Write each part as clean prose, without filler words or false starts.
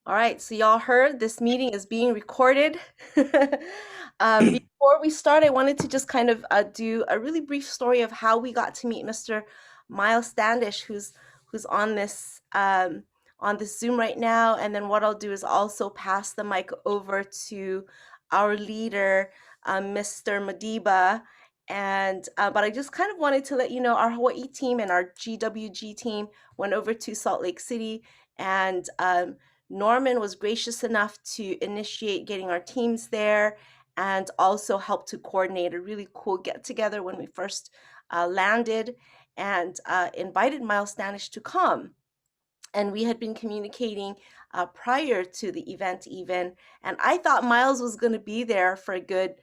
All right, so y'all heard this meeting is being recorded. Before we start, I wanted to just kind of do a really brief story of how we got to meet Mr. Miles Standish, who's on this Zoom right now. And then what I'll do is also pass the mic over to our leader, Mr. Madiba. And but I just kind of wanted to let you know our Hawaii team and our GWG team went over to Salt Lake City and Norman was gracious enough to initiate getting our teams there and also help to coordinate a really cool get together when we first landed and invited Miles Standish to come. And we had been communicating prior to the event, even. And I thought Miles was going to be there for a good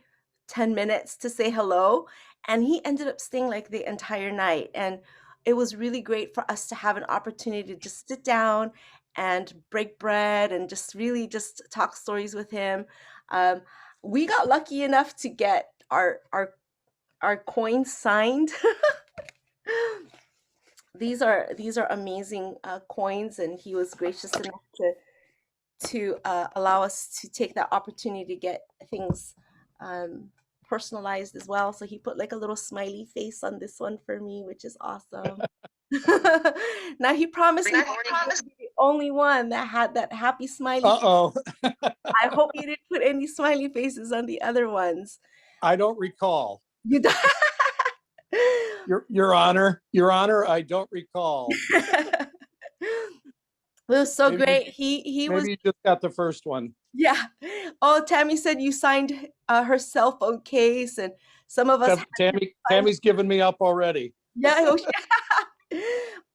10 minutes to say hello. And he ended up staying like the entire night. And it was really great for us to have an opportunity to just sit down and break bread and just really just talk stories with him. Um, we got lucky enough to get our coins signed. These are amazing coins, and he was gracious enough to allow us to take that opportunity to get things um, personalized as well. So he put like a little smiley face on this one for me, which is awesome. Now he promised me that he wouldn't be the only one that had that happy smiley face. Uh-oh. I hope you didn't put any smiley faces on the other ones. I don't recall. You don't. Your Honor, I don't recall. It was so Maybe, great. He was. maybe you just got the first one. Yeah. Oh, Tammy said you signed her cell phone case, and some of us. Tammy's given me up already. Yeah. Oh, yeah.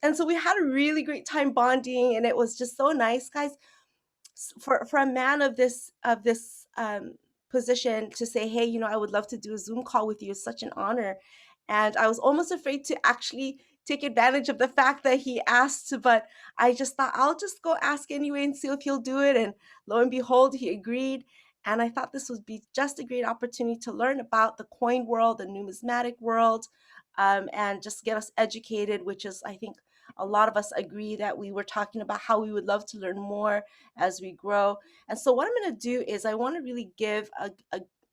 And so we had a really great time bonding, and it was just so nice, guys. For a man of this position to say, hey, I would love to do a Zoom call with you is such an honor. And I was almost afraid to actually take advantage of the fact that he asked, but I just thought I'll just go ask anyway and see if he'll do it. And lo and behold, he agreed. And I thought this would be just a great opportunity to learn about the coin world, the numismatic world, and just get us educated, which is, I think, a lot of us agree that we were talking about how we would love to learn more as we grow. And so what I'm going to do is I want to really give a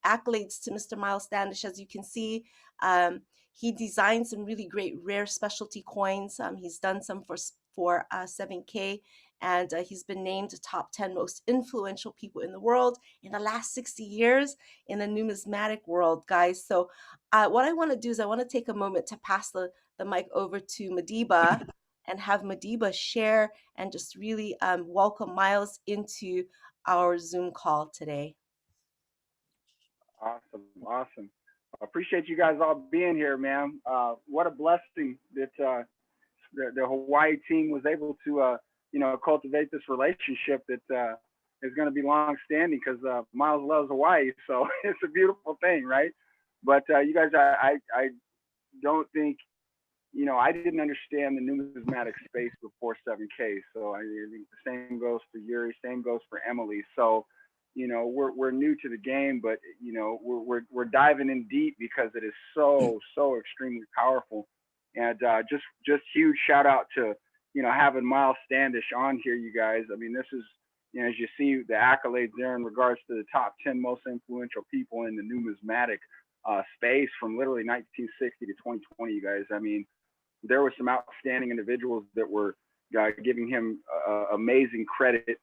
accolades to Mr. Miles Standish. As you can see, he designed some really great rare specialty coins. He's done some for 7K, and he's been named the top 10 most influential people in the world in the last 60 years in the numismatic world, guys. So what I want to do is I want to take a moment to pass the mic over to Madiba and have Madiba share and just really welcome Miles into our Zoom call today. Awesome. I appreciate you guys all being here, man. What a blessing that the Hawaii team was able to, cultivate this relationship that is going to be long-standing because Miles loves Hawaii, so it's a beautiful thing, right? But you guys, I don't think, I didn't understand the numismatic space before 7K, so I think the same goes for Yuri, same goes for Emily. So, we're new to the game, but we're diving in deep because it is so extremely powerful. And just huge shout out to having Miles Standish on here, you guys. I mean, this is as you see the accolades there in regards to the top 10 most influential people in the numismatic space from literally 1960 to 2020, you guys. I mean, there were some outstanding individuals that were giving him amazing credit.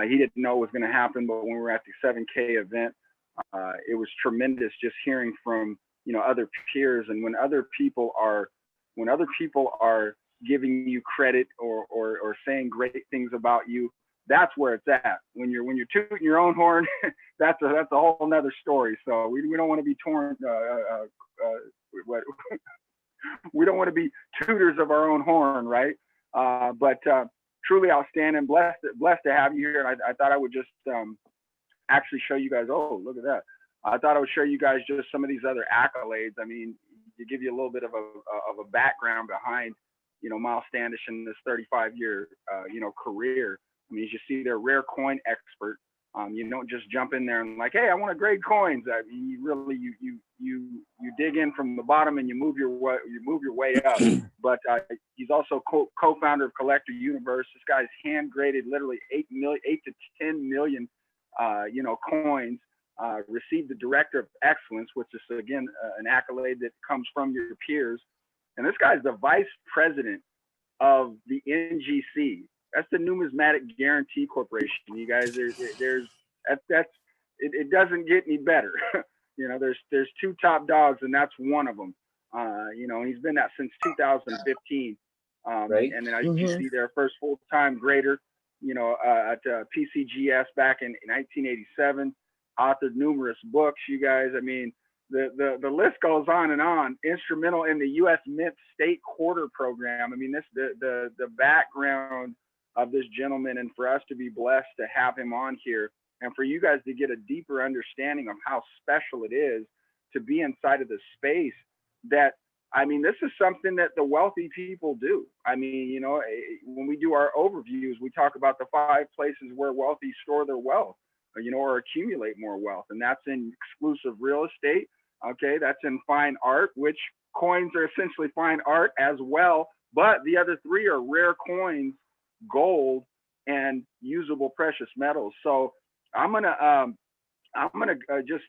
He didn't know it was going to happen, but when we were at the 7K event, it was tremendous just hearing from other peers. And when other people are giving you credit or saying great things about you, that's where it's at. When you're tooting your own horn, that's a whole nother story. So we don't want to be torn. We don't want to be tutors of our own horn, right? But truly outstanding, blessed to have you here. And I thought I would just actually show you guys. Oh, look at that! I thought I would show you guys just some of these other accolades. I mean, to give you a little bit of a background behind, Miles Standish in this 35-year, career. I mean, as you see, they're rare coin expert. You don't just jump in there and like, hey, I want to grade coins. I mean, you really you dig in from the bottom and you move your way up. But he's also co-founder of Collector Universe. This guy's hand graded literally 8 to 10 million coins. Received the Director of Excellence, which is again an accolade that comes from your peers. And this guy's the vice president of the NGC. That's the Numismatic Guarantee Corporation. You guys, it doesn't get any better. There's two top dogs, and that's one of them. He's been that since 2015. Right. And then I used to see their first full-time grader, at PCGS back in 1987. Authored numerous books. You guys, I mean, the list goes on and on. Instrumental in the U.S. Mint State Quarter Program. I mean, the background of this gentleman, and for us to be blessed to have him on here, and for you guys to get a deeper understanding of how special it is to be inside of the space that, I mean, this is something that the wealthy people do. I mean, when we do our overviews, we talk about the 5 places where wealthy store their wealth, or accumulate more wealth. And that's in exclusive real estate. Okay. That's in fine art, which coins are essentially fine art as well. But the other 3 are rare coins, gold, and usable precious metals. So I'm gonna just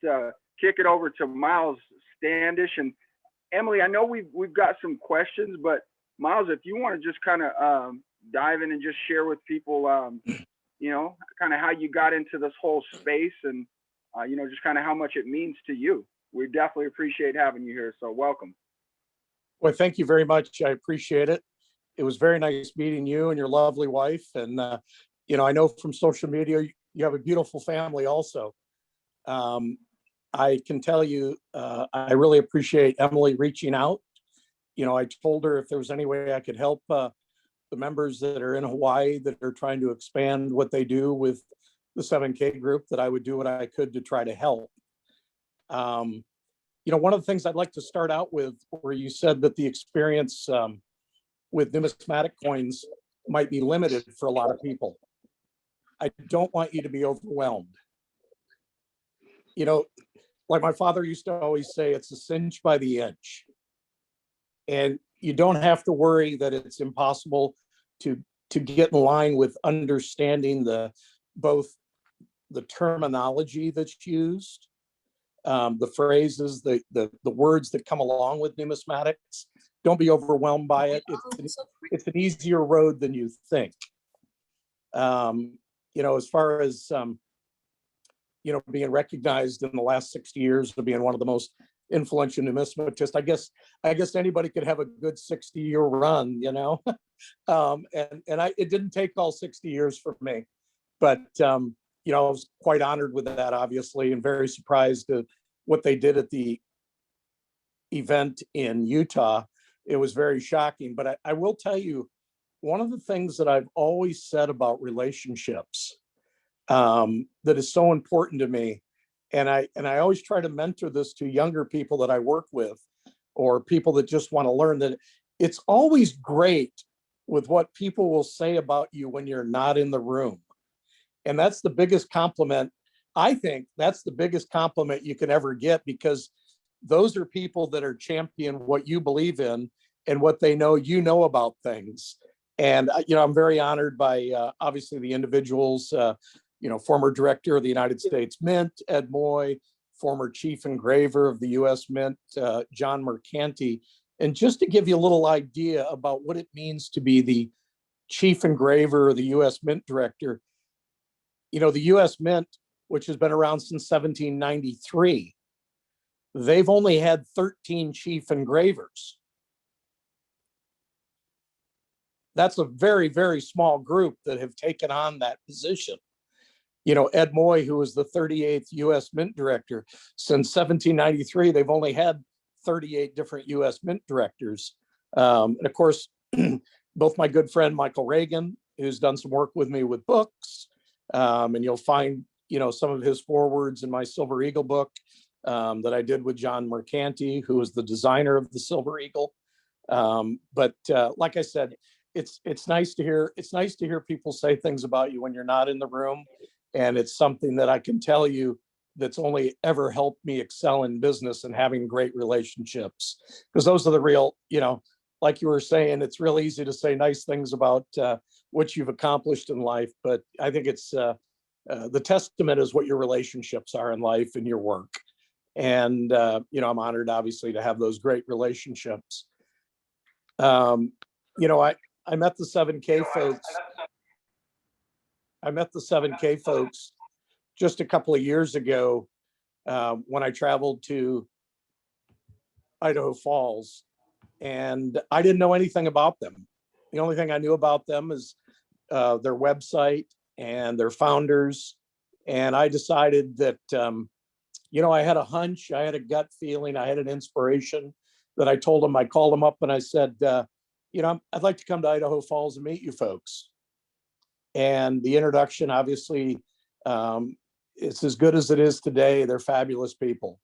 kick it over to Miles Standish. And Emily, I know we've got some questions, but Miles, if you want to just kind of dive in and just share with people, kind of how you got into this whole space, and just kind of how much it means to you. We definitely appreciate having you here. So welcome. Well, thank you very much. I appreciate it. It was very nice meeting you and your lovely wife. And, I know from social media, you have a beautiful family also. I can tell you, I really appreciate Emily reaching out. I told her if there was any way I could help the members that are in Hawaii that are trying to expand what they do with the 7K group, that I would do what I could to try to help. One of the things I'd like to start out with, where you said that the experience with numismatic coins might be limited for a lot of people. I don't want you to be overwhelmed. Like my father used to always say, it's a cinch by the inch. And you don't have to worry that it's impossible to get in line with understanding both the terminology that's used, the phrases, the words that come along with numismatics. Don't be overwhelmed by it. It's an easier road than you think. As far as being recognized in the last 60 years for being one of the most influential numismatists, I guess anybody could have a good 60-year run, and it didn't take all 60 years for me, but I was quite honored with that, obviously, and very surprised at what they did at the event in Utah. It was very shocking, but I will tell you, one of the things that I've always said about relationships that is so important to me, and I always try to mentor this to younger people that I work with, or people that just want to learn, that it's always great with what people will say about you when you're not in the room. And that's the biggest compliment. I think that's the biggest compliment you can ever get, because those are people that are champion what you believe in and what they know about things. And I'm very honored by obviously the individuals, former director of the United States Mint, Ed Moy, former chief engraver of the U.S. Mint, John Mercanti. And just to give you a little idea about what it means to be the chief engraver or the U.S. Mint director, the U.S. Mint, which has been around since 1793, they've only had 13 chief engravers. That's a very, very small group that have taken on that position. Ed Moy, who was the 38th U.S. Mint director, since 1793, they've only had 38 different U.S. Mint directors. And of course, both my good friend Michael Reagan, who's done some work with me with books, and you'll find some of his forwards in my Silver Eagle book that I did with John Mercanti, who was the designer of the Silver Eagle. But like I said, it's nice to hear people say things about you when you're not in the room. And it's something that I can tell you that's only ever helped me excel in business and having great relationships. Because those are the real, like you were saying, it's real easy to say nice things about what you've accomplished in life. But I think it's the testament is what your relationships are in life and your work. And, I'm honored, obviously, to have those great relationships. Um, I met the 7K folks. I met the 7K folks just a couple of years ago when I traveled to Idaho Falls, and I didn't know anything about them. The only thing I knew about them is their website and their founders. And I decided that, I had a hunch, I had a gut feeling, I had an inspiration that I told them. I called them up and I said, I'd like to come to Idaho Falls and meet you folks. And the introduction, obviously, it's as good as it is today. They're fabulous people.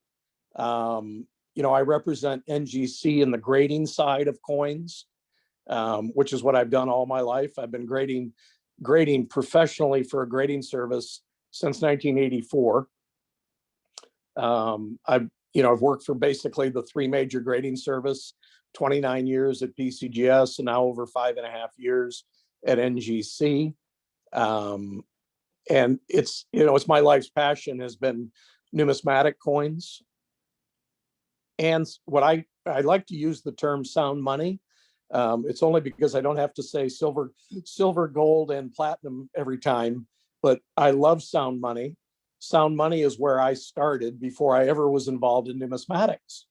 I represent NGC in the grading side of coins, which is what I've done all my life. I've been grading professionally for a grading service since 1984. I've worked for basically the three major grading service, 29 years at PCGS, and now over 5.5 years at NGC. And it's my life's passion has been numismatic coins. And what I like to use the term sound money. It's only because I don't have to say silver, gold, and platinum every time, but I love sound money. Sound money is where I started before I ever was involved in numismatics.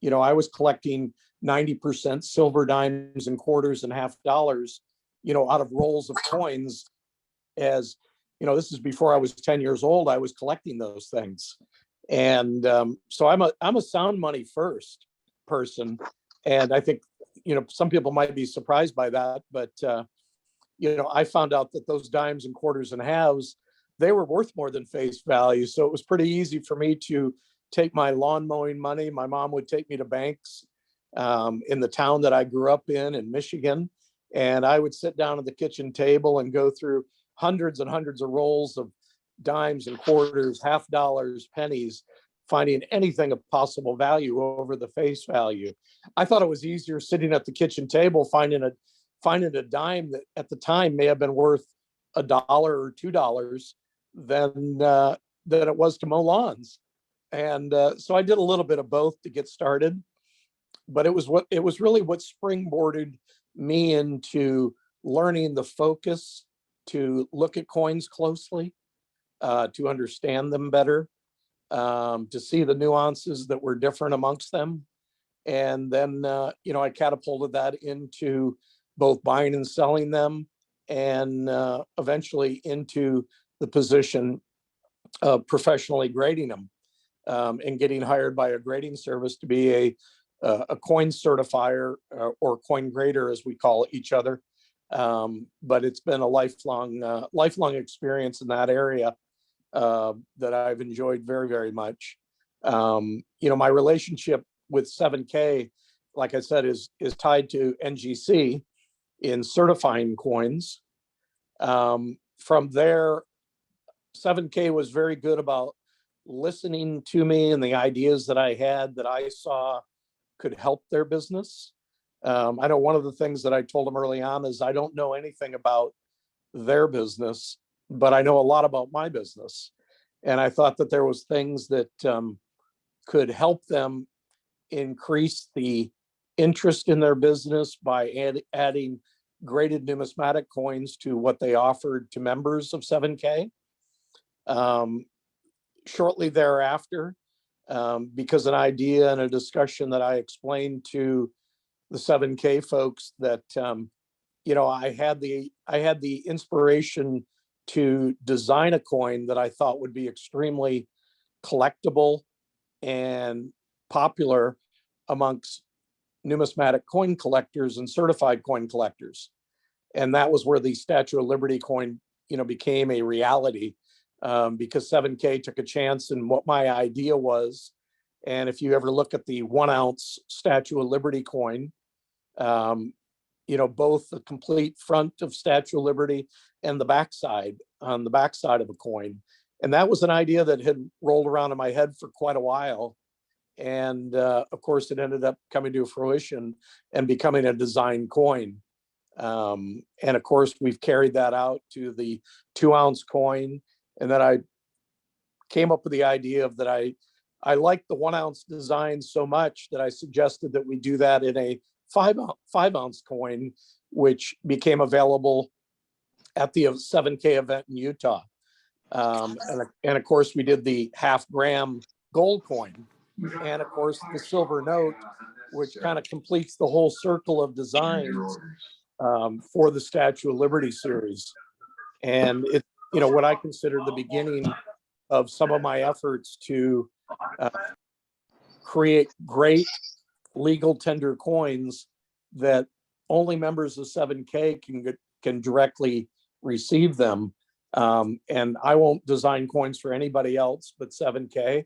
I was collecting 90% silver dimes and quarters and half dollars, out of rolls of coins. As this is before I was 10 years old. I was collecting those things. And so I'm a sound money first person. And I think, some people might be surprised by that, but I found out that those dimes and quarters and halves, they were worth more than face value. So it was pretty easy for me to take my lawn mowing money. My mom would take me to banks in the town that I grew up in Michigan. And I would sit down at the kitchen table and go through hundreds and hundreds of rolls of dimes and quarters, half dollars, pennies, finding anything of possible value over the face value. I thought it was easier sitting at the kitchen table finding a dime that at the time may have been worth $1 or $2 than it was to mow lawns. And so I did a little bit of both to get started. But it was really what springboarded me into learning the focus to look at coins closely, to understand them better, to see the nuances that were different amongst them. And then, I catapulted that into both buying and selling them, and eventually into the position of professionally grading them, and getting hired by a grading service to be a coin certifier, or coin grader, as we call each other. But it's been a lifelong experience in that area that I've enjoyed very, very much. My relationship with 7K, like I said, is tied to NGC in certifying coins. From there, 7K was very good about listening to me and the ideas that I had that I saw could help their business. I know one of the things that I told them early on is I don't know anything about their business, but I know a lot about my business. And I thought that there was things that could help them increase the interest in their business by adding graded numismatic coins to what they offered to members of 7K. Shortly thereafter, because an idea and a discussion that I explained to the 7K folks that I had the inspiration to design a coin that I thought would be extremely collectible and popular amongst numismatic coin collectors and certified coin collectors. And that was where the Statue of Liberty coin, became a reality, because 7K took a chance in what my idea was. And if you ever look at the 1 ounce Statue of Liberty coin, both the complete front of Statue of Liberty and the backside, on the backside of a coin. And that was an idea that had rolled around in my head for quite a while. And of course, it ended up coming to fruition and becoming a design coin. And of course, we've carried that out to the 2-ounce coin. And then I came up with the idea of that I liked the 1-ounce design so much that I suggested that we do that in a 5-ounce coin, which became available at the 7K event in Utah. And of course, we did the half-gram gold coin, and of course, the silver note, which kind of completes the whole circle of designs for the Statue of Liberty series. And it's, what I consider the beginning of some of my efforts to create great legal tender coins that only members of 7K can directly receive them. And I won't design coins for anybody else but 7K.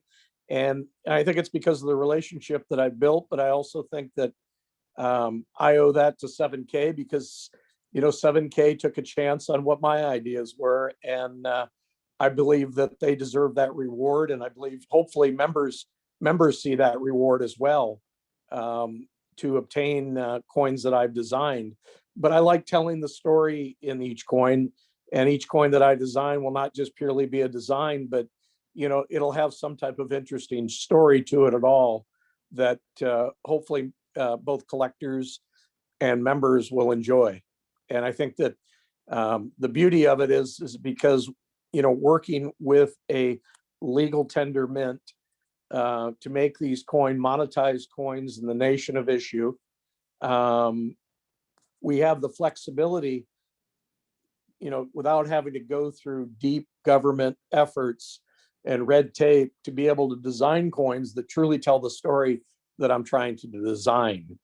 And I think it's because of the relationship that I've built, but I also think that I owe that to 7K because, 7K took a chance on what my ideas were. And I believe that they deserve that reward. And I believe hopefully members see that reward as well, to obtain coins that I've designed. But I like telling the story in each coin, and each coin that I design will not just purely be a design, but it'll have some type of interesting story to it at all that hopefully both collectors and members will enjoy. And I think that the beauty of it is because, working with a legal tender mint to make these monetized coins in the nation of issue, we have the flexibility, without having to go through deep government efforts and red tape to be able to design coins that truly tell the story that I'm trying to design.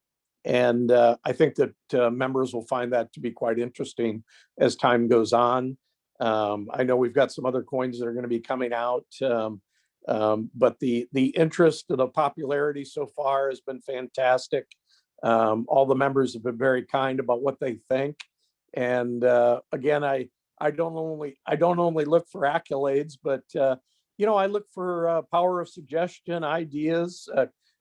And I think that members will find that to be quite interesting as time goes on. I know we've got some other coins that are going to be coming out, but the interest and the popularity so far has been fantastic. All the members have been very kind about what they think. And again, I don't only look for accolades, but I look for power of suggestion, ideas,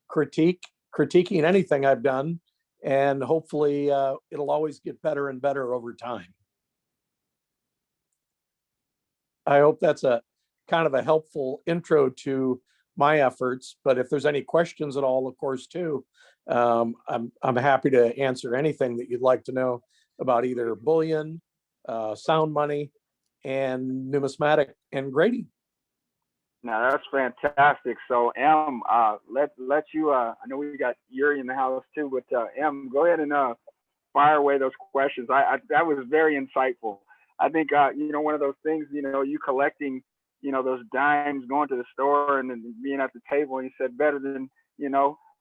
critiquing anything I've done, and hopefully it'll always get better and better over time. I hope that's a kind of a helpful intro to my efforts. But if there's any questions at all, of course, too, I'm happy to answer anything that you'd like to know about either bullion, sound money, and numismatic and grading. Now that's fantastic. So let you. I know we got Yuri in the house too, but go ahead and fire away those questions. That was very insightful. I think one of those things, you collecting, those dimes, going to the store and then being at the table, and you said better than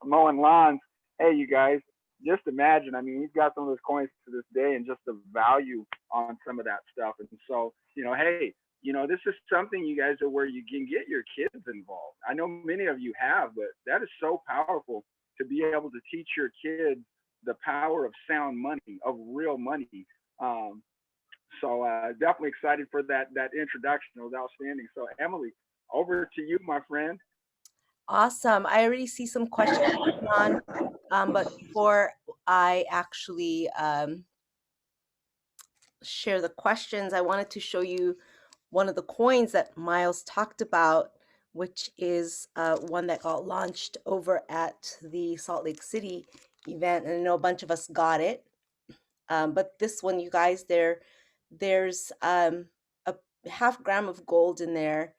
mowing lawns. Hey, you guys, just imagine. I mean, he's got some of those coins to this day, and just the value on some of that stuff. And so, hey, this is something you guys are where you can get your kids involved. I know many of you have, but that is so powerful to be able to teach your kids the power of sound money, of real money. So definitely excited for that introduction. It was outstanding. So Emily, over to you, my friend. Awesome. I already see some questions coming on, but before I actually share the questions, I wanted to show you one of the coins that Miles talked about, which is one that got launched over at the Salt Lake City event. And I know a bunch of us got it. But this one, you guys, there's a half gram of gold in there,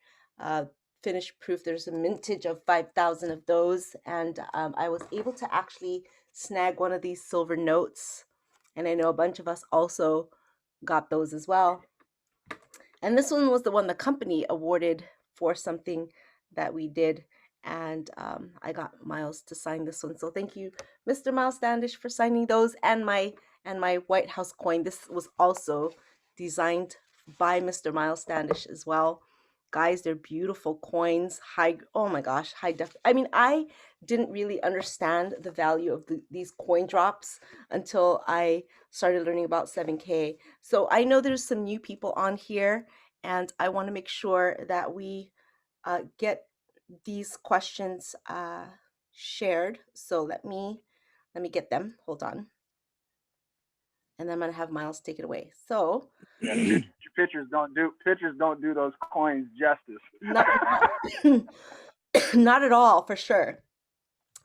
finished proof. There's a mintage of 5,000 of those. And I was able to actually snag one of these silver notes. And I know a bunch of us also got those as well. And this one was the one the company awarded for something that we did. And I got Miles to sign this one. So thank you, Mr. Miles Standish, for signing those, and my White House coin. This was also designed by Mr. Miles Standish as well. guys, they're beautiful coins. High, oh my gosh, high def. I mean, I didn't really understand the value of these coin drops until I started learning about 7K. So I know there's some new people on here, and I want to make sure that we get these questions shared. So let me get them. Hold on, and then I'm gonna have Miles take it away. So Yeah, pictures don't do those coins justice. not not at all, for sure.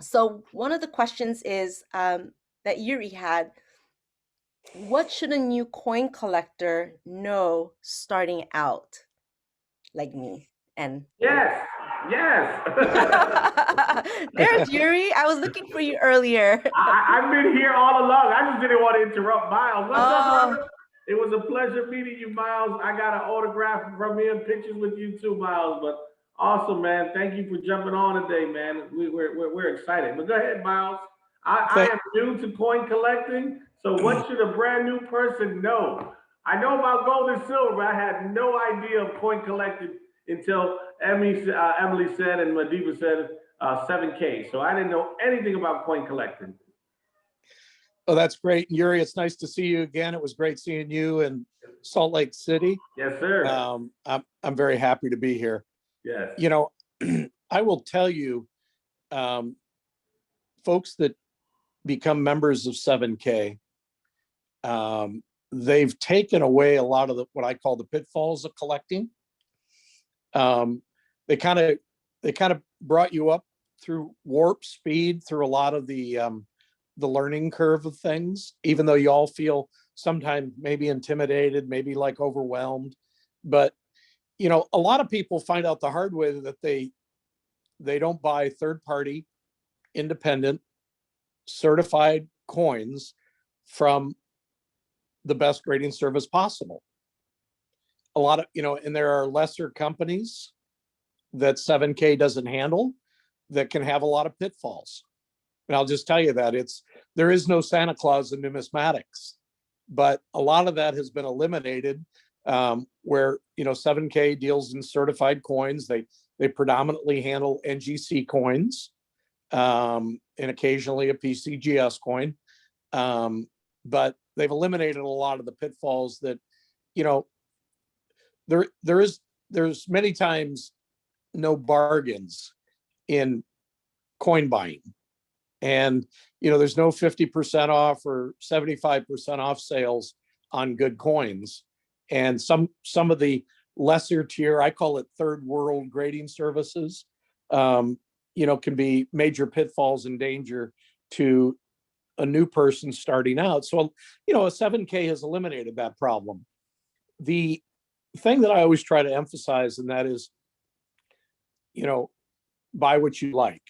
So one of the questions is that Yuri had: what should a new coin collector know starting out, like me? And Yes, yes. there's Yuri. I was looking for you earlier. I've been here all along. I just didn't want to interrupt Miles. What's up, Oh, brother? It was a pleasure meeting you, Miles. I got an autograph from me and pictures with you too, Miles. But awesome, man. Thank you for jumping on today, man. We're excited. But go ahead, Miles. I Thank, am new to coin collecting, so what should a brand new person know? I know about gold and silver, but I had no idea of coin collecting until Emily said and Madiba said 7K. So I didn't know anything about coin collecting. oh, that's great. Yuri, it's nice to see you again. It was great seeing you in Salt Lake City. Yes, sir. I'm very happy to be here. Yes. You know, I will tell you, folks that become members of 7K, they've taken away a lot of what I call the pitfalls of collecting. They kind of brought you up through warp speed through a lot of the learning curve of things, even though you all feel sometimes maybe intimidated, maybe like overwhelmed. But a lot of people find out the hard way that they don't buy third-party, independent, certified coins from the best grading service possible. A lot of, and there are lesser companies that 7K doesn't handle that can have a lot of pitfalls. And I'll just tell you that there is no Santa Claus in numismatics, but a lot of that has been eliminated, where 7K deals in certified coins. They predominantly handle NGC coins, and occasionally a PCGS coin, but they've eliminated a lot of the pitfalls that there's many times no bargains in coin buying. And, there's no 50% off or 75% off sales on good coins. And some of the lesser tier, I call it third world grading services, can be major pitfalls and danger to a new person starting out. So, a 7K has eliminated that problem. The thing that I always try to emphasize, and that is, buy what you like.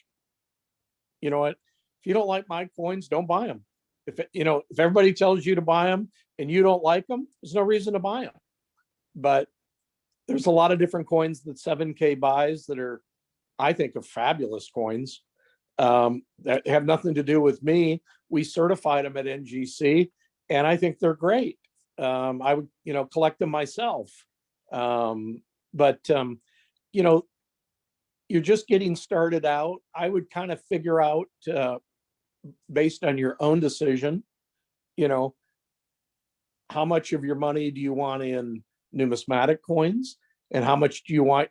You know what? If you don't like my coins, don't buy them. If everybody tells you to buy them and you don't like them, there's no reason to buy them. But there's a lot of different coins that 7K buys that are, I think, of fabulous coins, that have nothing to do with me. We certified them at NGC, and I think they're great. I would, collect them myself. But you're just getting started out. I would kind of figure out, based on your own decision, how much of your money do you want in numismatic coins, and how much do you want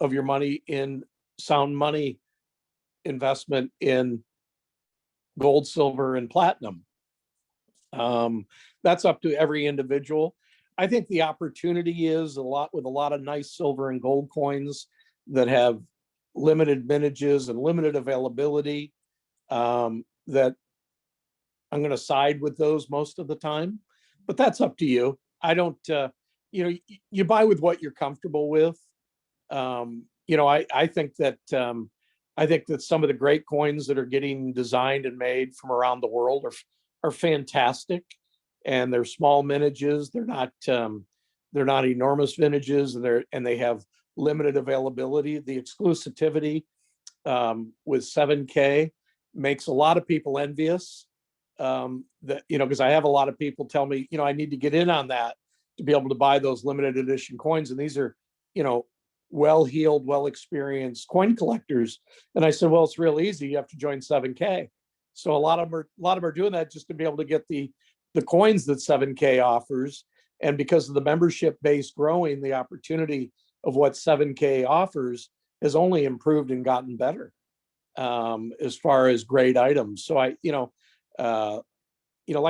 of your money in sound money investment in gold, silver, and platinum. That's up to every individual. I think the opportunity is with a lot of nice silver and gold coins that have limited vintages and limited availability, that I'm going to side with those most of the time, but that's up to you. I don't, you buy with what you're comfortable with. I think that some of the great coins that are getting designed and made from around the world are fantastic, and they're small mintages. They're not enormous vintages, and they have limited availability. The exclusivity with 7K makes a lot of people envious. Because I have a lot of people tell me, I need to get in on that to be able to buy those limited edition coins, and these are, well-heeled, well-experienced coin collectors. And I said, well, it's real easy. You have to join 7K. So a lot of them are doing that just to be able to get the coins that 7K offers. And because of the membership base growing, the opportunity of what 7K offers has only improved and gotten better as far as great items. So like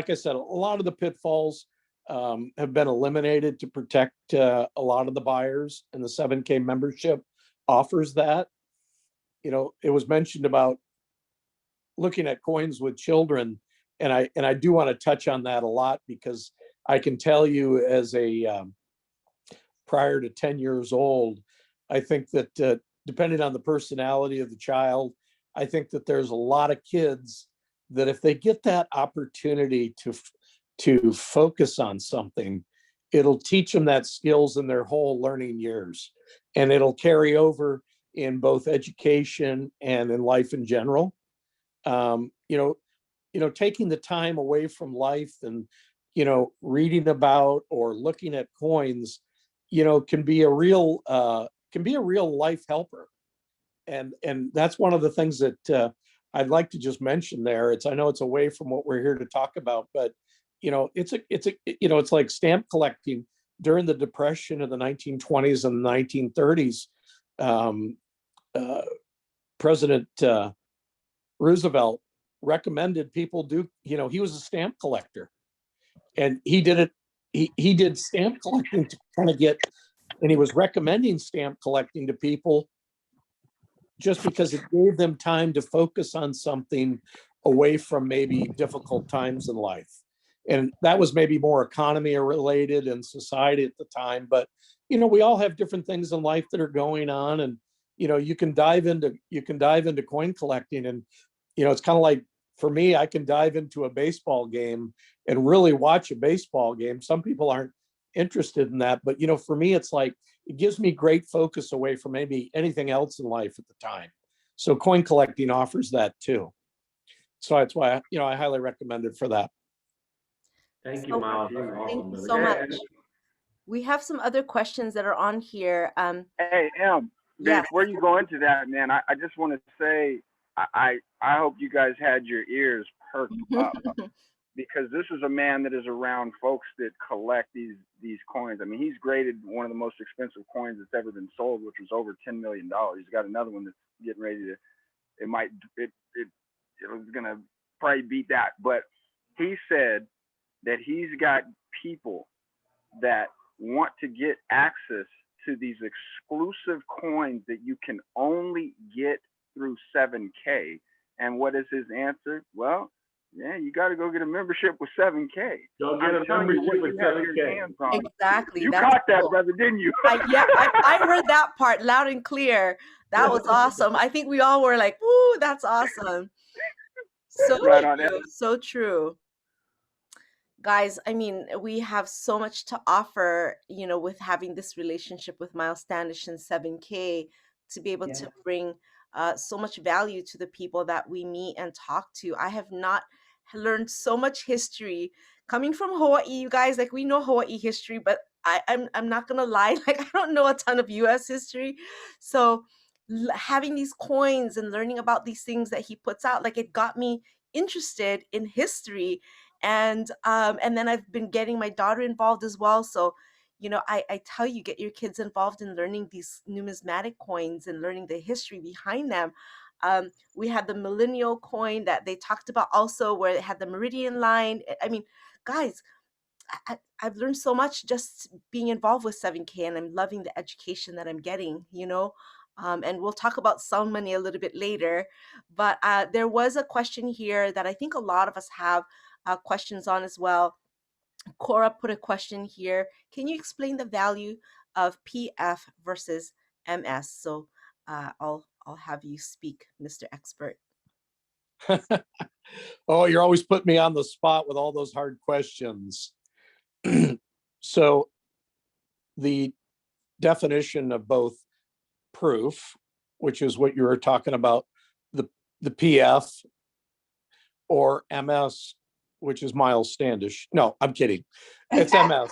I said, a lot of the pitfalls have been eliminated to protect a lot of the buyers, and the 7K membership offers that. It was mentioned about looking at coins with children, and I do want to touch on that a lot, because I can tell you, as a prior to 10 years old, I think that depending on the personality of the child, I think that there's a lot of kids that if they get that opportunity to focus on something, it'll teach them that skills in their whole learning years, and it'll carry over in both education and in life in general. Taking the time away from life and reading about or looking at coins, can be a real life helper. And that's one of the things that I'd like to just mention there. I know it's away from what we're here to talk about, but it's like stamp collecting during the Depression of the 1920s and the 1930s. President Roosevelt recommended people do, he was a stamp collector, and he did it. He did stamp collecting to kind of get, and he was recommending stamp collecting to people just because it gave them time to focus on something away from maybe difficult times in life. And that was maybe more economy related and society at the time. But, we all have different things in life that are going on. And, you can dive into coin collecting. And, it's kind of like, for me, I can dive into a baseball game and really watch a baseball game. Some people aren't interested in that. But, for me, it's like, it gives me great focus away from maybe anything else in life at the time. So coin collecting offers that too. So that's why, I highly recommend it for that. Thank you, Miles. That's Thank awesome, you brother. so Yeah, much. We have some other questions that are on here. Hey, Yes. before you go into that, man, I just want to say I hope you guys had your ears perked up, because this is a man that is around folks that collect these coins. I mean, he's graded one of the most expensive coins that's ever been sold, which was over $10 million. He's got another one that's getting ready to. It was gonna probably beat that, but he said that he's got people that want to get access to these exclusive coins that you can only get through 7K. And what is his answer? Well, yeah, you got to go get a membership with 7K. Go get a membership with 7K. Exactly. You That's caught that, cool. brother, didn't you? I heard that part loud and clear. That was awesome. I think we all were like, "Woo, that's awesome." So Right on. true. So true. Guys, I mean, we have so much to offer, with having this relationship with Miles Standish and 7K, to be able to bring so much value to the people that we meet and talk to. I have not learned so much history coming from Hawaii, you guys. Like, we know Hawaii history, but I'm not gonna lie, like, I don't know a ton of US history. So having these coins and learning about these things that he puts out, like, it got me interested in history. And then I've been getting my daughter involved as well. So, I tell you, get your kids involved in learning these numismatic coins and learning the history behind them. We had the millennial coin that they talked about also, where it had the meridian line. I mean, guys, I've learned so much just being involved with 7K, and I'm loving the education that I'm getting, and we'll talk about sound money a little bit later. But there was a question here that I think a lot of us have questions on as well. Cora put a question here. Can you explain the value of PF versus MS? So I'll have you speak, Mr. Expert. Oh, you're always putting me on the spot with all those hard questions. So the definition of both proof, which is what you were talking about, the PF, or MS, which is Miles Standish. No, I'm kidding. It's MS.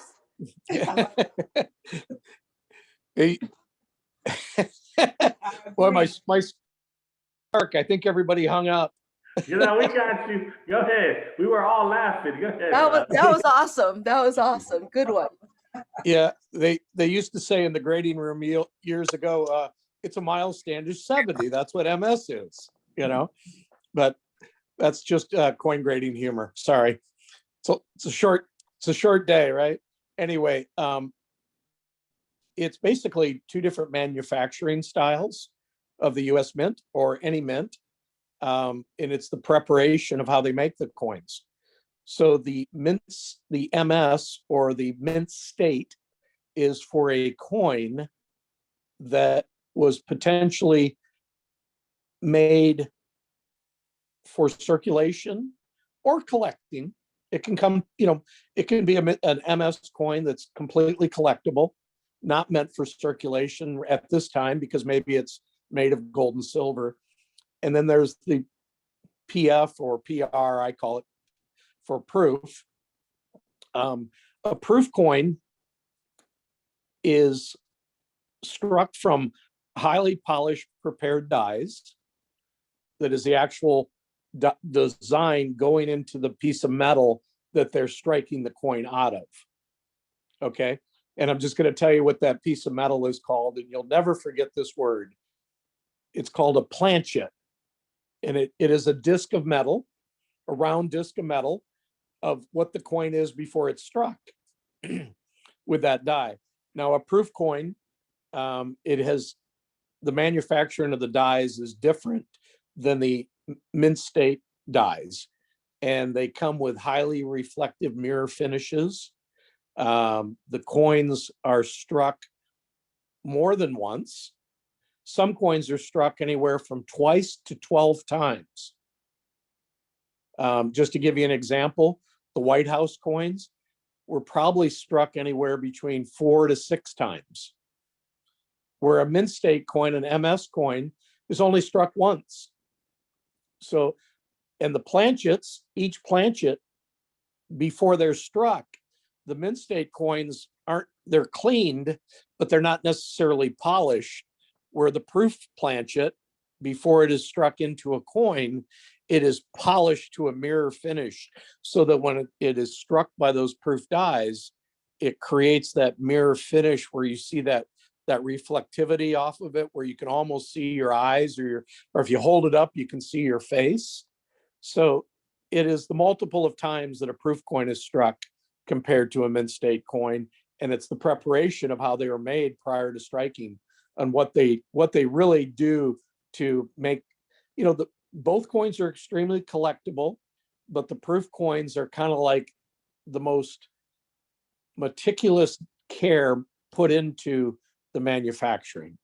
Boy, my spark, I think everybody hung up. You know, we got you. Go ahead. We were all laughing. Go ahead. That was awesome. That was awesome. Good one. Yeah, they used to say in the grading room years ago, it's a Miles Standish 70. That's what MS is, you know. But that's just coin grading humor. Sorry. So it's a short day, right? Anyway, it's basically two different manufacturing styles of the U.S. Mint or any mint, and it's the preparation of how they make the coins. So the mints, the MS or the mint state, is for a coin that was potentially made for circulation or collecting. It can come, it can be an MS coin that's completely collectible, not meant for circulation at this time because maybe it's made of gold and silver. And then there's the PF or PR, I call it, for proof. A proof coin is struck from highly polished prepared dies. That is the actual design going into the piece of metal that they're striking the coin out of. Okay. And I'm just going to tell you what that piece of metal is called, and you'll never forget this word. It's called a planchet. And it is a disc of metal, a round disc of metal of what the coin is before it's struck with that die. Now, a proof coin, it has the manufacturing of the dies is different than the mint state dies, and they come with highly reflective mirror finishes. The coins are struck more than once. Some coins are struck anywhere from twice to 12 times. Just to give you an example, the White House coins were probably struck anywhere between 4 to 6 times, where a mint state coin, an MS coin, is only struck once. So, and the planchets, each planchet, before they're struck, the mint state coins they're cleaned, but they're not necessarily polished, where the proof planchet, before it is struck into a coin, it is polished to a mirror finish so that when it is struck by those proof dies, it creates that mirror finish where you see that reflectivity off of it, where you can almost see your eyes, or if you hold it up, you can see your face. So it is the multiple of times that a proof coin is struck compared to a mint state coin. And it's the preparation of how they were made prior to striking and what they really do to make, both coins are extremely collectible, but the proof coins are kind of like the most meticulous care put into the manufacturing.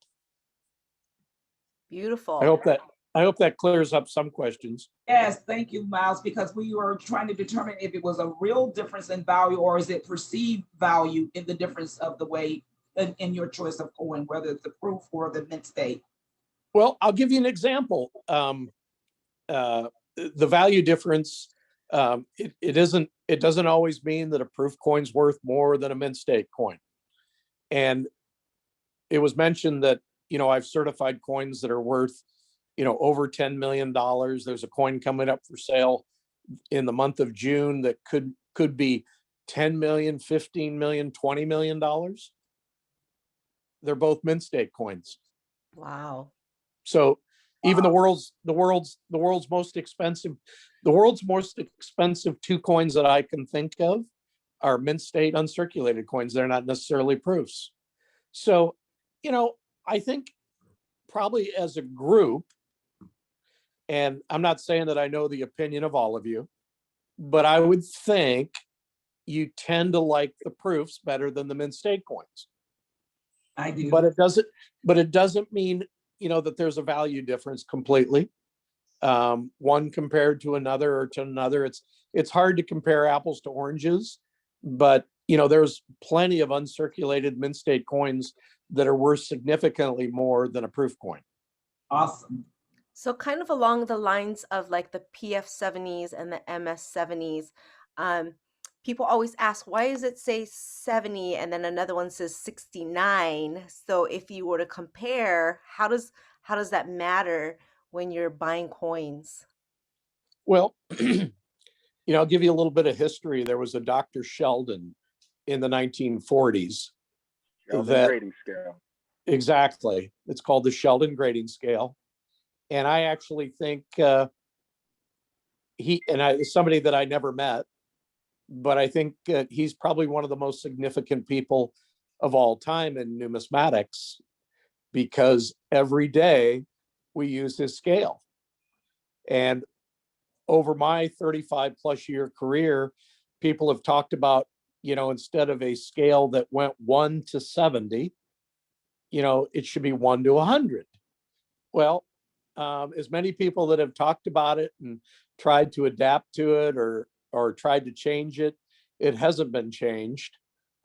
Beautiful. I hope that clears up some questions. Yes, thank you, Miles, because we were trying to determine if it was a real difference in value or is it perceived value in the difference of the way in your choice of coin, whether it's the proof or the mint state. Well, I'll give you an example. The value difference, it doesn't always mean that a proof coin's worth more than a mint state coin. And it was mentioned that, I've certified coins that are worth, over $10 million. There's a coin coming up for sale in the month of June that could be 10 million, 15 million, $20 million. They're both mint state coins. Wow. So even the world's most expensive two coins that I can think of are mint state uncirculated coins. They're not necessarily proofs. So, I think probably as a group, and I'm not saying that I know the opinion of all of you, but I would think you tend to like the proofs better than the mint state coins. I do. But it doesn't mean, that there's a value difference completely. One compared to another or to another. It's hard to compare apples to oranges, but there's plenty of uncirculated mint state coins that are worth significantly more than a proof coin. Awesome. So kind of along the lines of like the PF 70s and the MS 70s, people always ask, why does it say 70 and then another one says 69? So if you were to compare, how does that matter when you're buying coins? Well, I'll give you a little bit of history. There was a Dr. Sheldon in the 1940s Sheldon that grading scale. exactly, it's called the Sheldon grading scale. And I actually think somebody that I never met, but I think he's probably one of the most significant people of all time in numismatics because every day we use his scale. And over my 35 plus year career, people have talked about, instead of a scale that went 1 to 70, it should be 1 to 100. Well, as many people that have talked about it and tried to adapt to it or tried to change it, it hasn't been changed.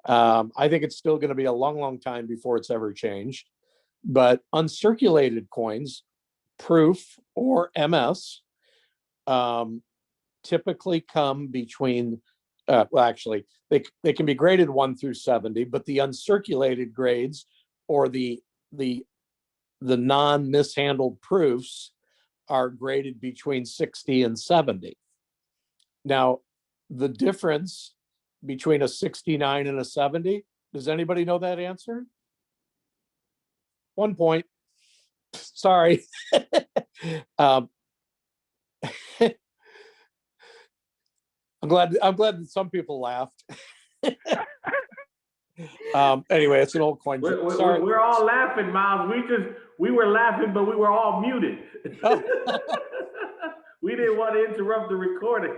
I think it's still going to be a long, long time before it's ever changed. But uncirculated coins, proof or MS, typically come between, well, actually, they can be graded 1 through 70, but the uncirculated grades or the non-mishandled proofs are graded between 60 and 70. Now, the difference between a 69 and a 70, does anybody know that answer? 1 point. Sorry. um, I'm glad that some people laughed. Anyway, it's an old coin joke. Sorry. We're all laughing, Miles. We were laughing, but we were all muted. Oh. We didn't want to interrupt the recording.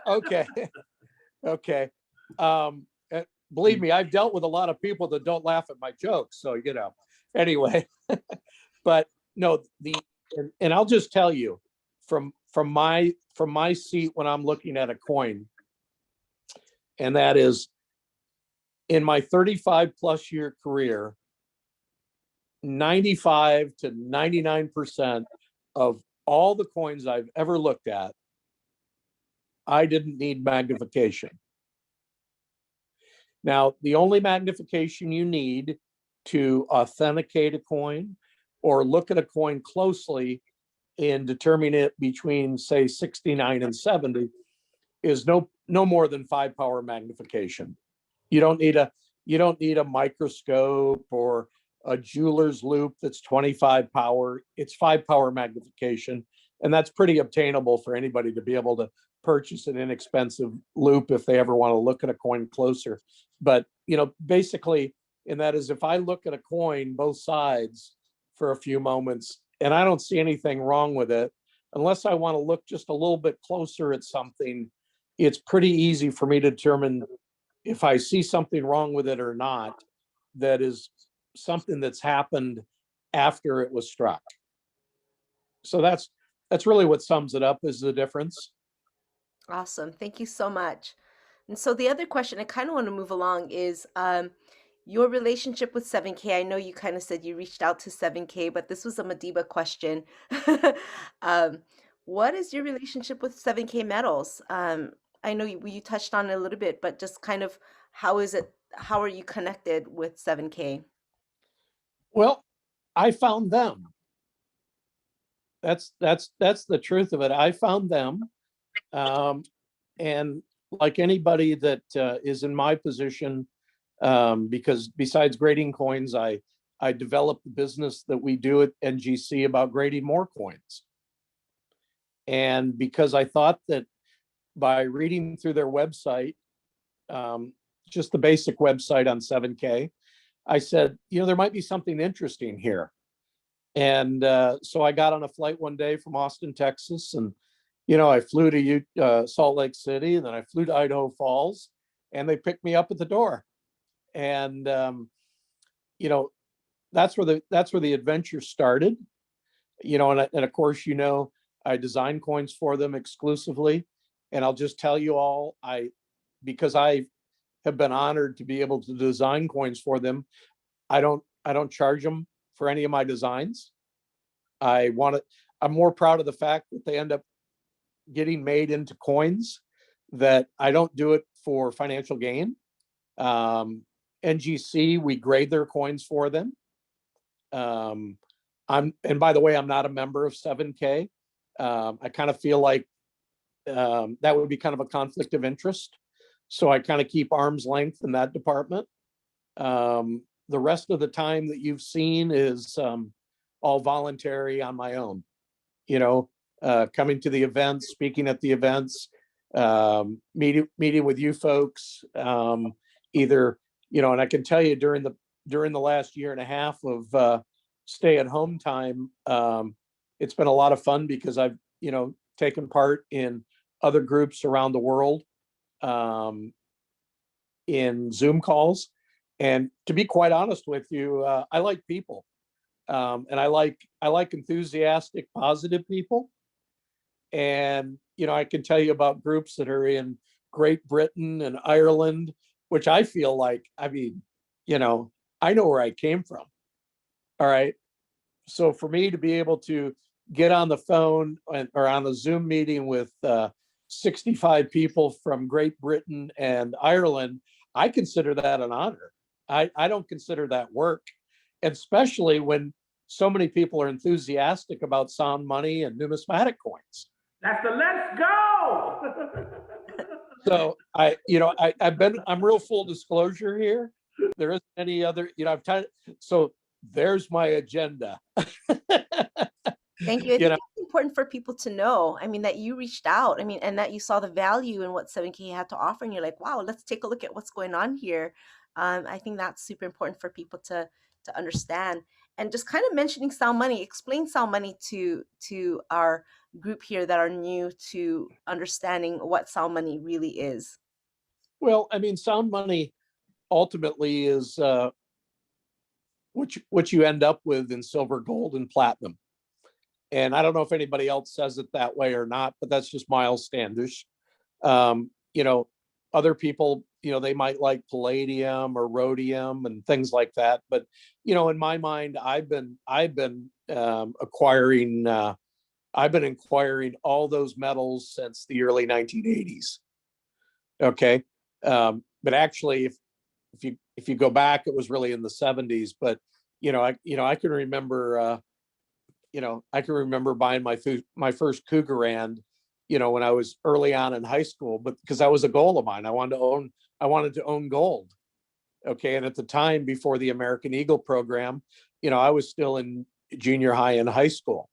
Okay. Okay. Believe me, I've dealt with a lot of people that don't laugh at my jokes. So, anyway, but no, and I'll just tell you from my seat when I'm looking at a coin, and that is in my 35 plus year career, 95 to 99% of all the coins I've ever looked at, I didn't need magnification. Now, the only magnification you need to authenticate a coin or look at a coin closely in determining it between, say, 69 and 70 is no more than 5 power magnification. You don't need a microscope or a jeweler's loupe that's 25 power. It's 5 power magnification, and that's pretty obtainable for anybody to be able to purchase an inexpensive loupe if they ever want to look at a coin closer. But basically, and that is, if I look at a coin both sides for a few moments and I don't see anything wrong with it, unless I want to look just a little bit closer at something, it's pretty easy for me to determine if I see something wrong with it or not, that is something that's happened after it was struck. So that's really what sums it up, is the difference. Awesome. Thank you so much. And so the other question I kind of want to move along is your relationship with 7K. I know you kind of said you reached out to 7K, but this was a Madiba question. um, what is your relationship with 7K metals? I know you touched on it a little bit, but just kind of how are you connected with 7K? Well, I found them. That's the truth of it. I found them. And like anybody that is in my position, because besides grading coins, I developed the business that we do at NGC about grading more coins. And because I thought that by reading through their website, just the basic website on 7K, I said, there might be something interesting here. And so I got on a flight one day from Austin, Texas, and I flew to Salt Lake City, and then I flew to Idaho Falls, and they picked me up at the door. And that's where the adventure started. And of course, I design coins for them exclusively. And I'll just tell you all, because I have been honored to be able to design coins for them, I don't charge them for any of my designs. I'm more proud of the fact that they end up getting made into coins, that I don't do it for financial gain. NGC, we grade their coins for them. And by the way, I'm not a member of 7K. I kind of feel like that would be kind of a conflict of interest. So I kind of keep arm's length in that department. The rest of the time that you've seen is all voluntary on my own, coming to the events, speaking at the events, meeting with you folks, either, and I can tell you during the last year and a half of stay at home time, it's been a lot of fun because I've, taken part in other groups around the world, in Zoom calls. And to be quite honest with you, I like people. And I like enthusiastic, positive people. And, I can tell you about groups that are in Great Britain and Ireland, which I feel like, I know where I came from. All right. So for me to be able to get on the phone or on a Zoom meeting with 65 people from Great Britain and Ireland, I consider that an honor. I don't consider that work, especially when so many people are enthusiastic about sound money and numismatic coins. That's the let's go. So I'm real full disclosure here. There isn't any other, so there's my agenda. Thank you. I think it's important for people to know, that you reached out, and that you saw the value in what 7K had to offer. And you're like, wow, let's take a look at what's going on here. I think that's super important for people to understand. And just kind of mentioning sound money, explain sound money to our group here that are new to understanding what sound money really is. Well, sound money ultimately is what you end up with in silver, gold, and platinum. And I don't know if anybody else says it that way or not, but that's just Miles Standish. Other people, they might like palladium or rhodium and things like that. But, in my mind, I've been acquiring all those metals since the early 1980s. Okay. But actually, if you go back, it was really in the 70s. But, I can remember, I can remember buying my first Cougarand, when I was early on in high school, but because that was a goal of mine. I wanted to own gold. Okay. And at the time before the American Eagle program, I was still in junior high and high school.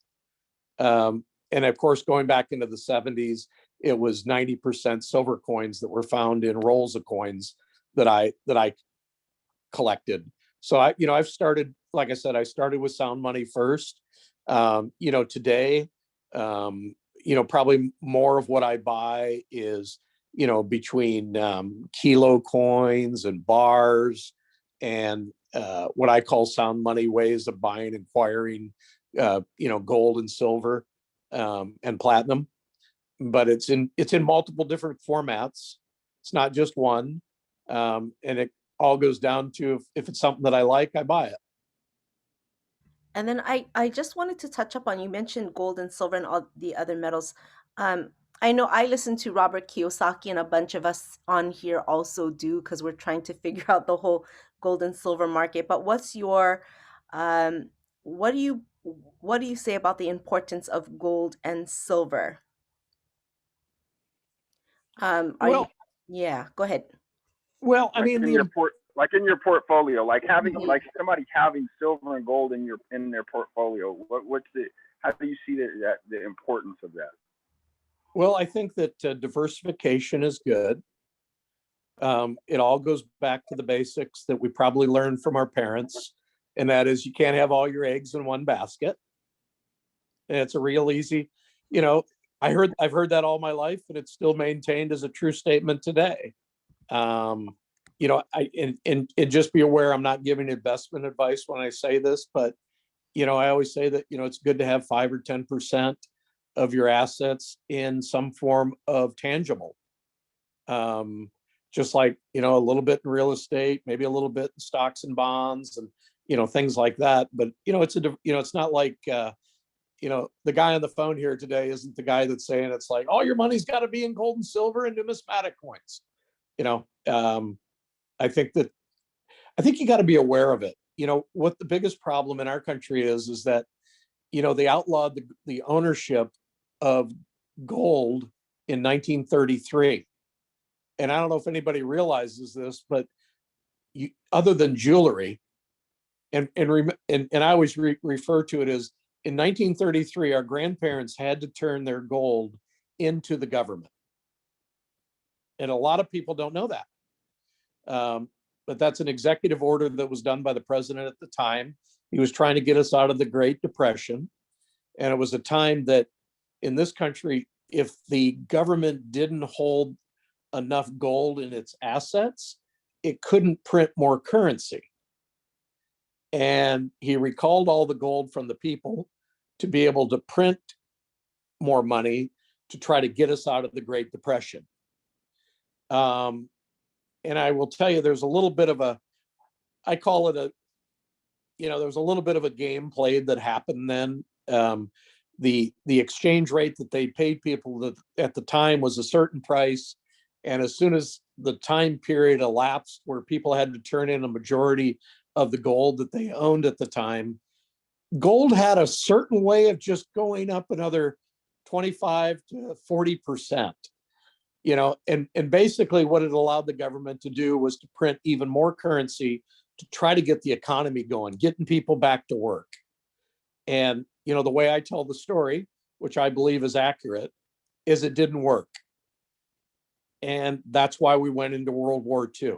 And of course, going back into the 70s, it was 90% silver coins that were found in rolls of coins that I collected. So I've started, like I said, I started with sound money first. Today, probably more of what I buy is, between kilo coins and bars and what I call sound money ways of buying, acquiring, gold and silver and platinum. But it's in multiple different formats. It's not just one. And it all goes down to if it's something that I like, I buy it. And then I just wanted to touch up on, you mentioned gold and silver and all the other metals. I know I listen to Robert Kiyosaki, and a bunch of us on here also do, because we're trying to figure out the whole gold and silver market. But what's your what do you say about the importance of gold and silver? Well, yeah, go ahead. well, like in your portfolio, like like somebody having silver and gold in their portfolio. How do you see the importance of that? Well, I think that diversification is good. It all goes back to the basics that we probably learned from our parents, and that is you can't have all your eggs in one basket. And it's a real easy, I've heard that all my life, and it's still maintained as a true statement today. And just be aware, I'm not giving investment advice when I say this, but I always say that it's good to have 5 or 10% of your assets in some form of tangible. Just like a little bit in real estate, maybe a little bit in stocks and bonds, and things like that. But it's not like the guy on the phone here today isn't the guy that's saying it's like all your money's got to be in gold and silver and numismatic coins. You know, I think you got to be aware of it. You know, what the biggest problem in our country is that, you know, they outlawed the ownership of gold in 1933. And I don't know if anybody realizes this, but other than jewelry, and I always refer to it as, in 1933, our grandparents had to turn their gold into the government. And a lot of people don't know that. But that's an executive order that was done by the president at the time. He was trying to get us out of the Great Depression. And it was a time that in this country, if the government didn't hold enough gold in its assets, it couldn't print more currency. And he recalled all the gold from the people to be able to print more money to try to get us out of the Great Depression. And I will tell you, there's a little bit of I call it there was a little bit of a game played that happened then. The exchange rate that they paid people that at the time was a certain price. And as soon as the time period elapsed where people had to turn in a majority of the gold that they owned at the time, gold had a certain way of just going up another 25 to 40%. You know, and basically what it allowed the government to do was to print even more currency to try to get the economy going, getting people back to work. And, you know, the way I tell the story, which I believe is accurate, is it didn't work. And that's why we went into World War II.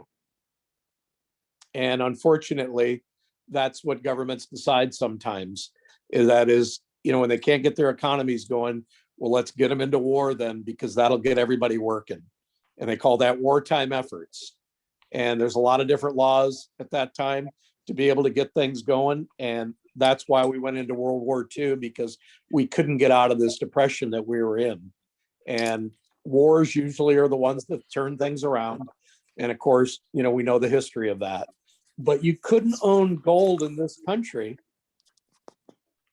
And unfortunately, that's what governments decide sometimes, is, you know, when they can't get their economies going, well, let's get them into war then, because that'll get everybody working. And they call that wartime efforts. And there's a lot of different laws at that time to be able to get things going. And that's why we went into World War II, because we couldn't get out of this depression that we were in. And wars usually are the ones that turn things around. And of course, you know, we know the history of that. But you couldn't own gold in this country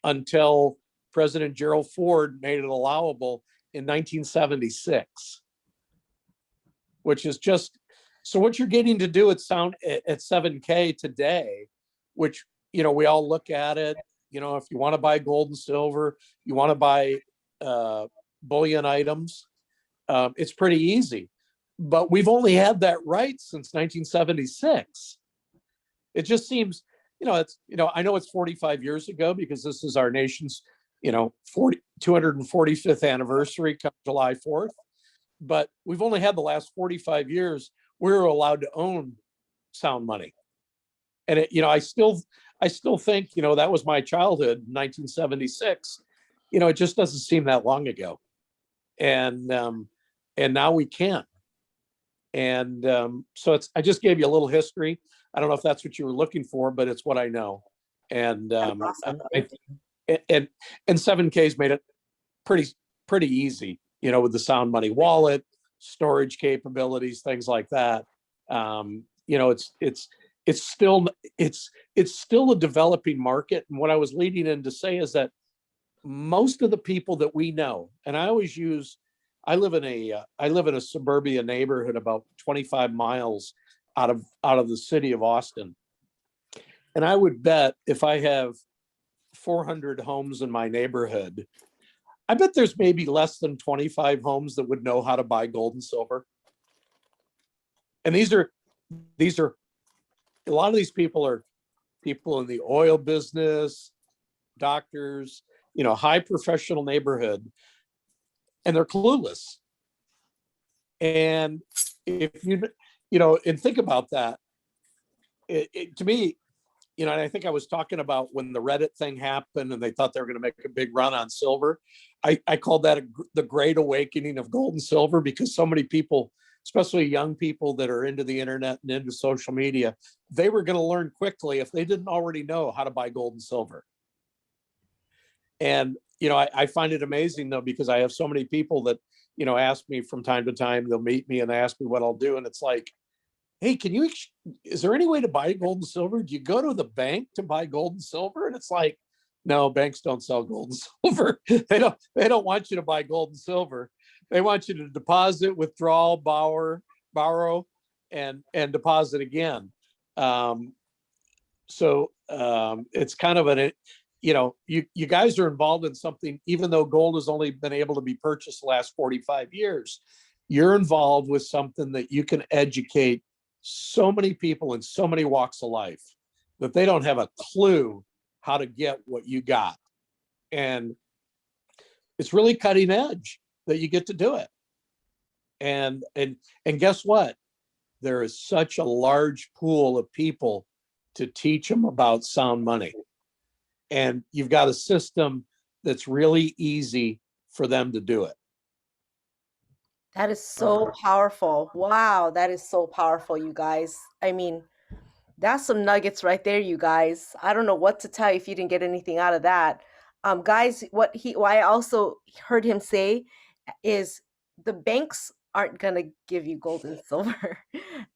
until President Gerald Ford made it allowable in 1976, which is just, so what you're getting to do at 7K today, which, you know, we all look at it, you know, if you want to buy gold and silver, you want to buy bullion items, it's pretty easy. But we've only had that right since 1976. It just seems, you know, I know it's 45 years ago because this is our nation's, you know, 245th anniversary come July 4th. But we've only had the last 45 years we were allowed to own sound money. And it, you know, I still think, you know, that was my childhood, 1976. You know, it just doesn't seem that long ago. And now we can. And so I just gave you a little history. I don't know if that's what you were looking for, but it's what I know. And and 7K's made it pretty easy, you know, with the sound money wallet, storage capabilities, things like that. You know, it's still a developing market. And what I was leading in to say is that most of the people that we know, and I live in a suburbia neighborhood about 25 miles out of the city of Austin. And I would bet if I have 400 homes in my neighborhood, I bet there's maybe less than 25 homes that would know how to buy gold and silver. And these are a lot of these people are people in the oil business, doctors, you know, high professional neighborhood, and they're clueless. And if you know, and think about that, to me, you know, and I think I was talking about when the Reddit thing happened and they thought they were going to make a big run on silver. I called that the great awakening of gold and silver, because so many people, especially young people that are into the internet and into social media, they were going to learn quickly if they didn't already know how to buy gold and silver. And, you know, I find it amazing though, because I have so many people that, you know, ask me from time to time, they'll meet me and they ask me what I'll do. And it's like, hey, is there any way to buy gold and silver? Do you go to the bank to buy gold and silver? And it's like, no, banks don't sell gold and silver. They don't want you to buy gold and silver. They want you to deposit, withdraw, borrow, and deposit again. It's kind of you guys are involved in something, even though gold has only been able to be purchased the last 45 years, you're involved with something that you can educate so many people in so many walks of life that they don't have a clue how to get what you got. And it's really cutting edge that you get to do it. And guess what? There is such a large pool of people to teach them about sound money. And you've got a system that's really easy for them to do it. That is so powerful. Wow, that is so powerful, you guys. I mean, that's some nuggets right there, you guys. I don't know what to tell you if you didn't get anything out of that. Guys, what I also heard him say is the banks aren't gonna give you gold and silver.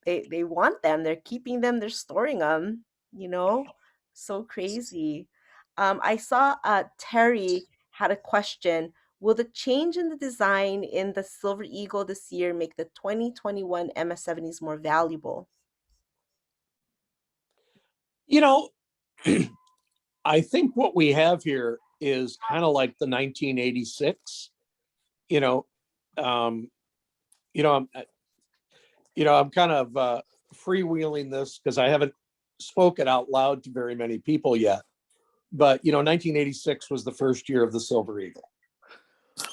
They want them. They're keeping them. They're storing them. You know, so crazy. I saw Terry had a question. Will the change in the design in the Silver Eagle this year make the 2021 MS-70s more valuable? You know, I think what we have here is kind of like the 1986. You know, um, you know, I'm, I'm kind of freewheeling this because I haven't spoken out loud to very many people yet. But 1986 was the first year of the Silver Eagle.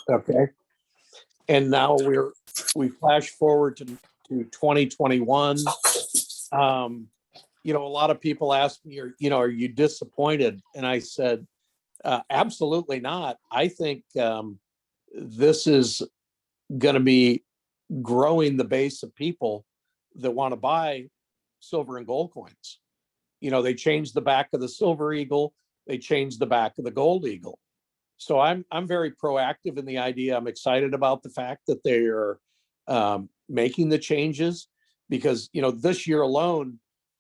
Okay, and now we flash forward to 2021. A lot of people ask me, are you disappointed? And I said, absolutely not. I think this is going to be growing the base of people that want to buy silver and gold coins. They changed the back of the Silver Eagle. They changed the back of the Gold Eagle. So I'm very proactive in the idea. I'm excited about the fact that they are making the changes because, this year alone,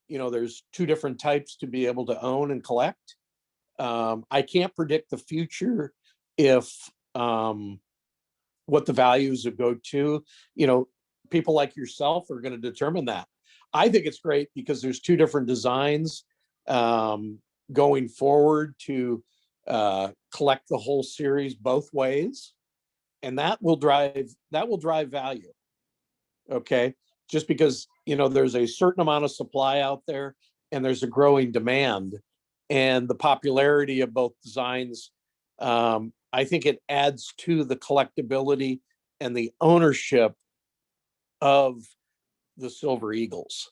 there's two different types to be able to own and collect. I can't predict the future if what the values would go to. People like yourself are going to determine that. I think it's great because there's two different designs going forward to collect the whole series both ways, and that will drive value. Okay, just because there's a certain amount of supply out there and there's a growing demand, and the popularity of both designs, I think it adds to the collectability and the ownership of the Silver Eagles.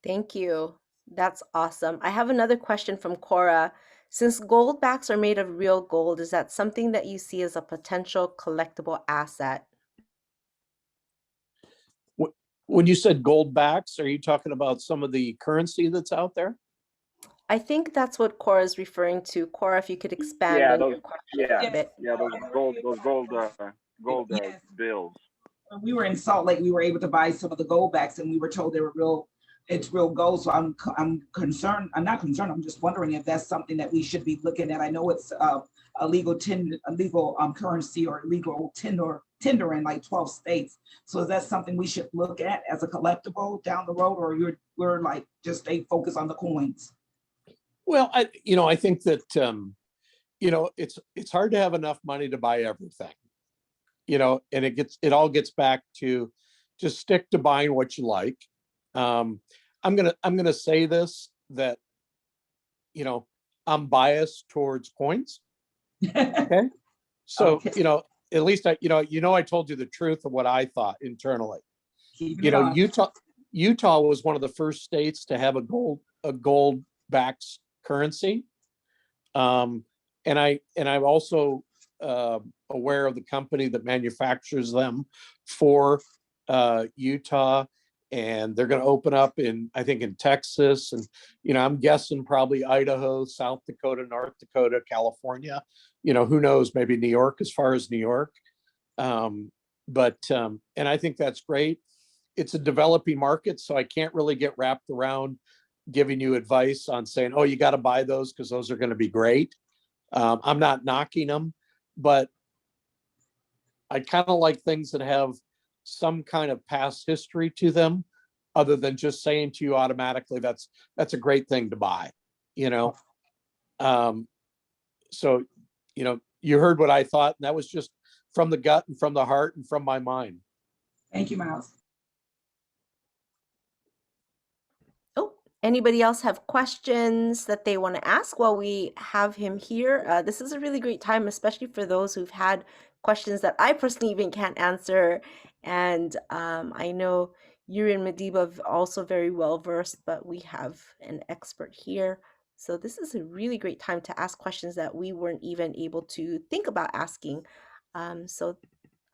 Thank you. That's awesome. I have another question from Cora. Since gold backs are made of real gold, is that something that you see as a potential collectible asset? When you said gold backs, are you talking about some of the currency that's out there? I think that's what Cora is referring to. Cora, if you could expand Yeah, on those your question a bit. gold Yes. bills. When we were in Salt Lake, we were able to buy some of the gold backs, and we were told they were real. It's real gold. So I'm concerned. I'm not concerned. I'm just wondering if that's something that we should be looking at. I know it's a legal currency or legal tender in like 12 states. So is that something we should look at as a collectible down the road, or we're like just stay focused on the coins? Well, I think that it's hard to have enough money to buy everything. And it all gets back to just stick to buying what you like. I'm gonna say this, that I'm biased towards coins. Okay. So Okay. at least I told you the truth of what I thought internally. Keeping it honest. Utah was one of the first states to have a gold backs currency. And I'm also aware of the company that manufactures them for Utah, and they're going to open up I think in Texas, and I'm guessing probably Idaho, South Dakota, North Dakota, California. Who knows? Maybe New York, as far as New York. And I think that's great. It's a developing market, so I can't really get wrapped around giving you advice on saying, oh, you got to buy those because those are going to be great. I'm not knocking them, but I kind of like things that have some kind of past history to them, other than just saying to you automatically, that's a great thing to buy, you know? So, you know, you heard what I thought, and that was just from the gut and from the heart and from my mind. Thank you, Miles. Oh, anybody else have questions that they want to ask while we have him here? This is a really great time, especially for those who've had questions that I personally even can't answer. And I know Yuri and Madiba are also very well versed, but we have an expert here. So this is a really great time to ask questions that we weren't even able to think about asking. So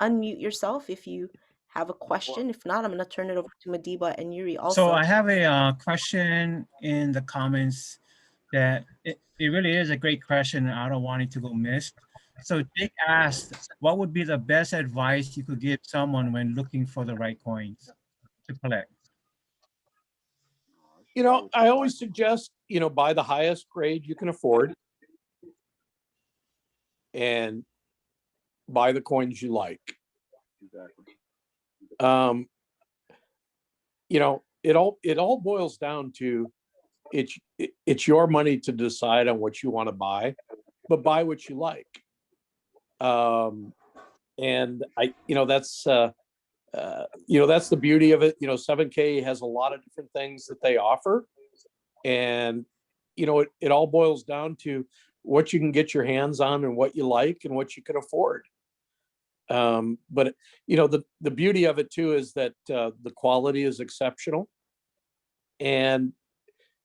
unmute yourself if you have a question. If not, I'm going to turn it over to Madiba and Yuri So also. I have a question in the comments that it really is a great question, and I don't want it to go missed. So Jake asked, what would be the best advice you could give someone when looking for the right coins to collect? You know, I always suggest, you know, buy the highest grade you can afford and buy the coins you like. Exactly. You know, it all boils down to it's your money to decide on what you want to buy, but buy what you like. And you know, that's the beauty of it. You know, 7K has a lot of different things that they offer, and you know, it all boils down to what you can get your hands on and what you like and what you can afford. But you know, the beauty of it too is that the quality is exceptional, and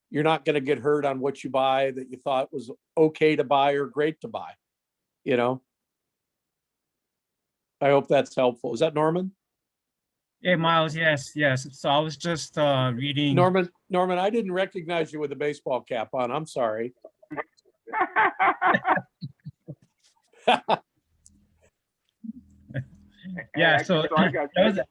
you're not going to get hurt on what you buy that you thought was okay to buy or great to buy. You know, I hope that's helpful. Is that Norman? Hey, Miles, yes. So I was just reading. Norman, I didn't recognize you with a baseball cap on. I'm sorry. Yeah, so I got you.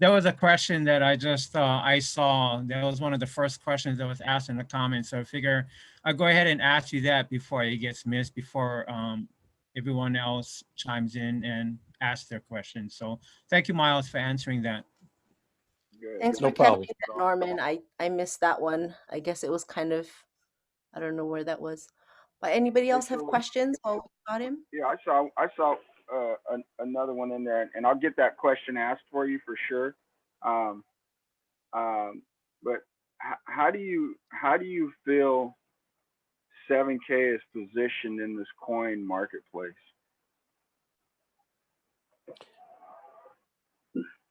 there was a question that I just I saw. That was one of the first questions that was asked in the comments. So I figure I'll go ahead and ask you that before it gets missed, before everyone else chimes in and asks their questions. So thank you, Miles, for answering that. Good. Thanks No for problem. catching that, Norman. I missed that one. I guess it was kind of, I don't know where that was. But anybody else have So, questions while we got him? yeah, I saw another one in there, and I'll get that question asked for you for sure. Um, but how do you feel 7K is positioned in this coin marketplace?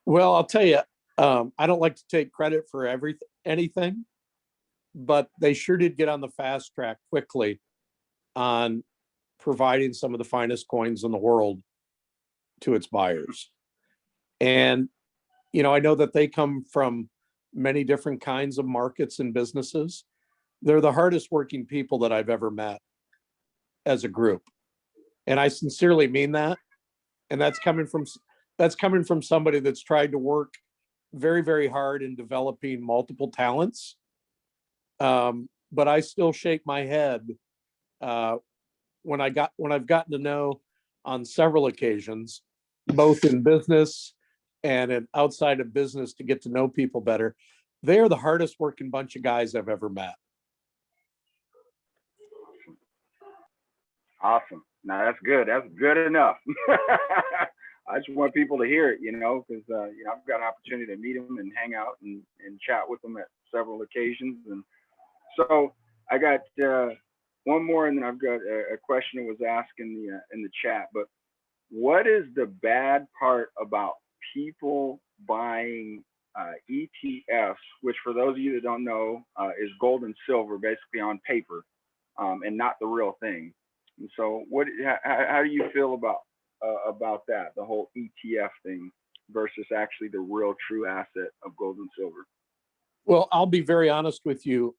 Well, I'll tell you, I don't like to take credit for anything, but they sure did get on the fast track quickly on providing some of the finest coins in the world to its buyers. And, you know, I know that they come from many different kinds of markets and businesses. They're the hardest working people that I've ever met as a group. And I sincerely mean that. And that's coming from somebody that's tried to work very, very hard in developing multiple talents. But I still shake my head when I've gotten to know on several occasions, both in business and outside of business, to get to know people better. They are the hardest working bunch of guys I've ever met. Awesome. Now that's good. That's good enough. I just want people to hear it, you know, because you know, I've got an opportunity to meet them and hang out and chat with them at several occasions. And so I got one more, and then I've got a question that was asked in the chat. But what is the bad part about people buying ETFs, which for those of you that don't know is gold and silver, basically on paper, and not the real thing? And so, how do you feel about that, the whole ETF thing versus actually the real true asset of gold and silver? Well, I'll be very honest with you.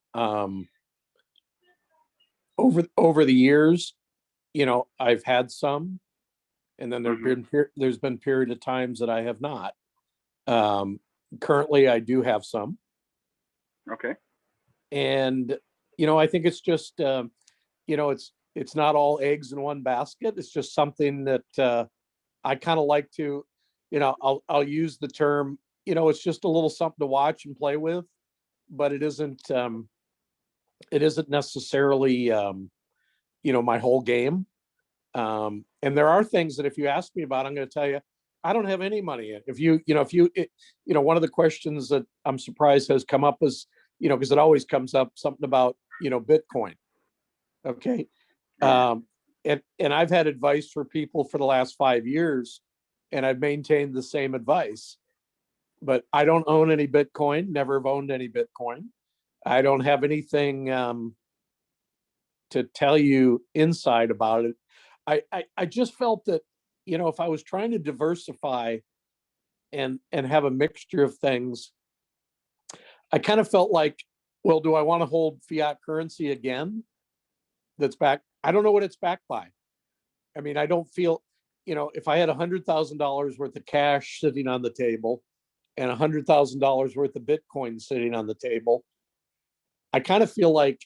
Over the years, you know, I've had some, and then there's been period of times that I have not. Currently, I do have some. Okay. And you know, I think it's just you know, it's not all eggs in one basket. It's just something that I kind of like to, I'll use the term, it's just a little something to watch and play with, but it isn't necessarily, my whole game. And there are things that if you ask me about, I'm going to tell you, I don't have any money in. One of the questions that I'm surprised has come up is, because it always comes up something about, Bitcoin. Okay. And I've had advice for people for the last 5 years, and I've maintained the same advice, but I don't own any Bitcoin, never have owned any Bitcoin. I don't have anything to tell you inside about it. I just felt that, if I was trying to diversify and have a mixture of things, I kind of felt like, well, do I want to hold fiat currency again? That's back. I don't know what it's backed by. I mean, I don't feel, if I had $100,000 worth of cash sitting on the table and $100,000 worth of Bitcoin sitting on the table, I kind of feel like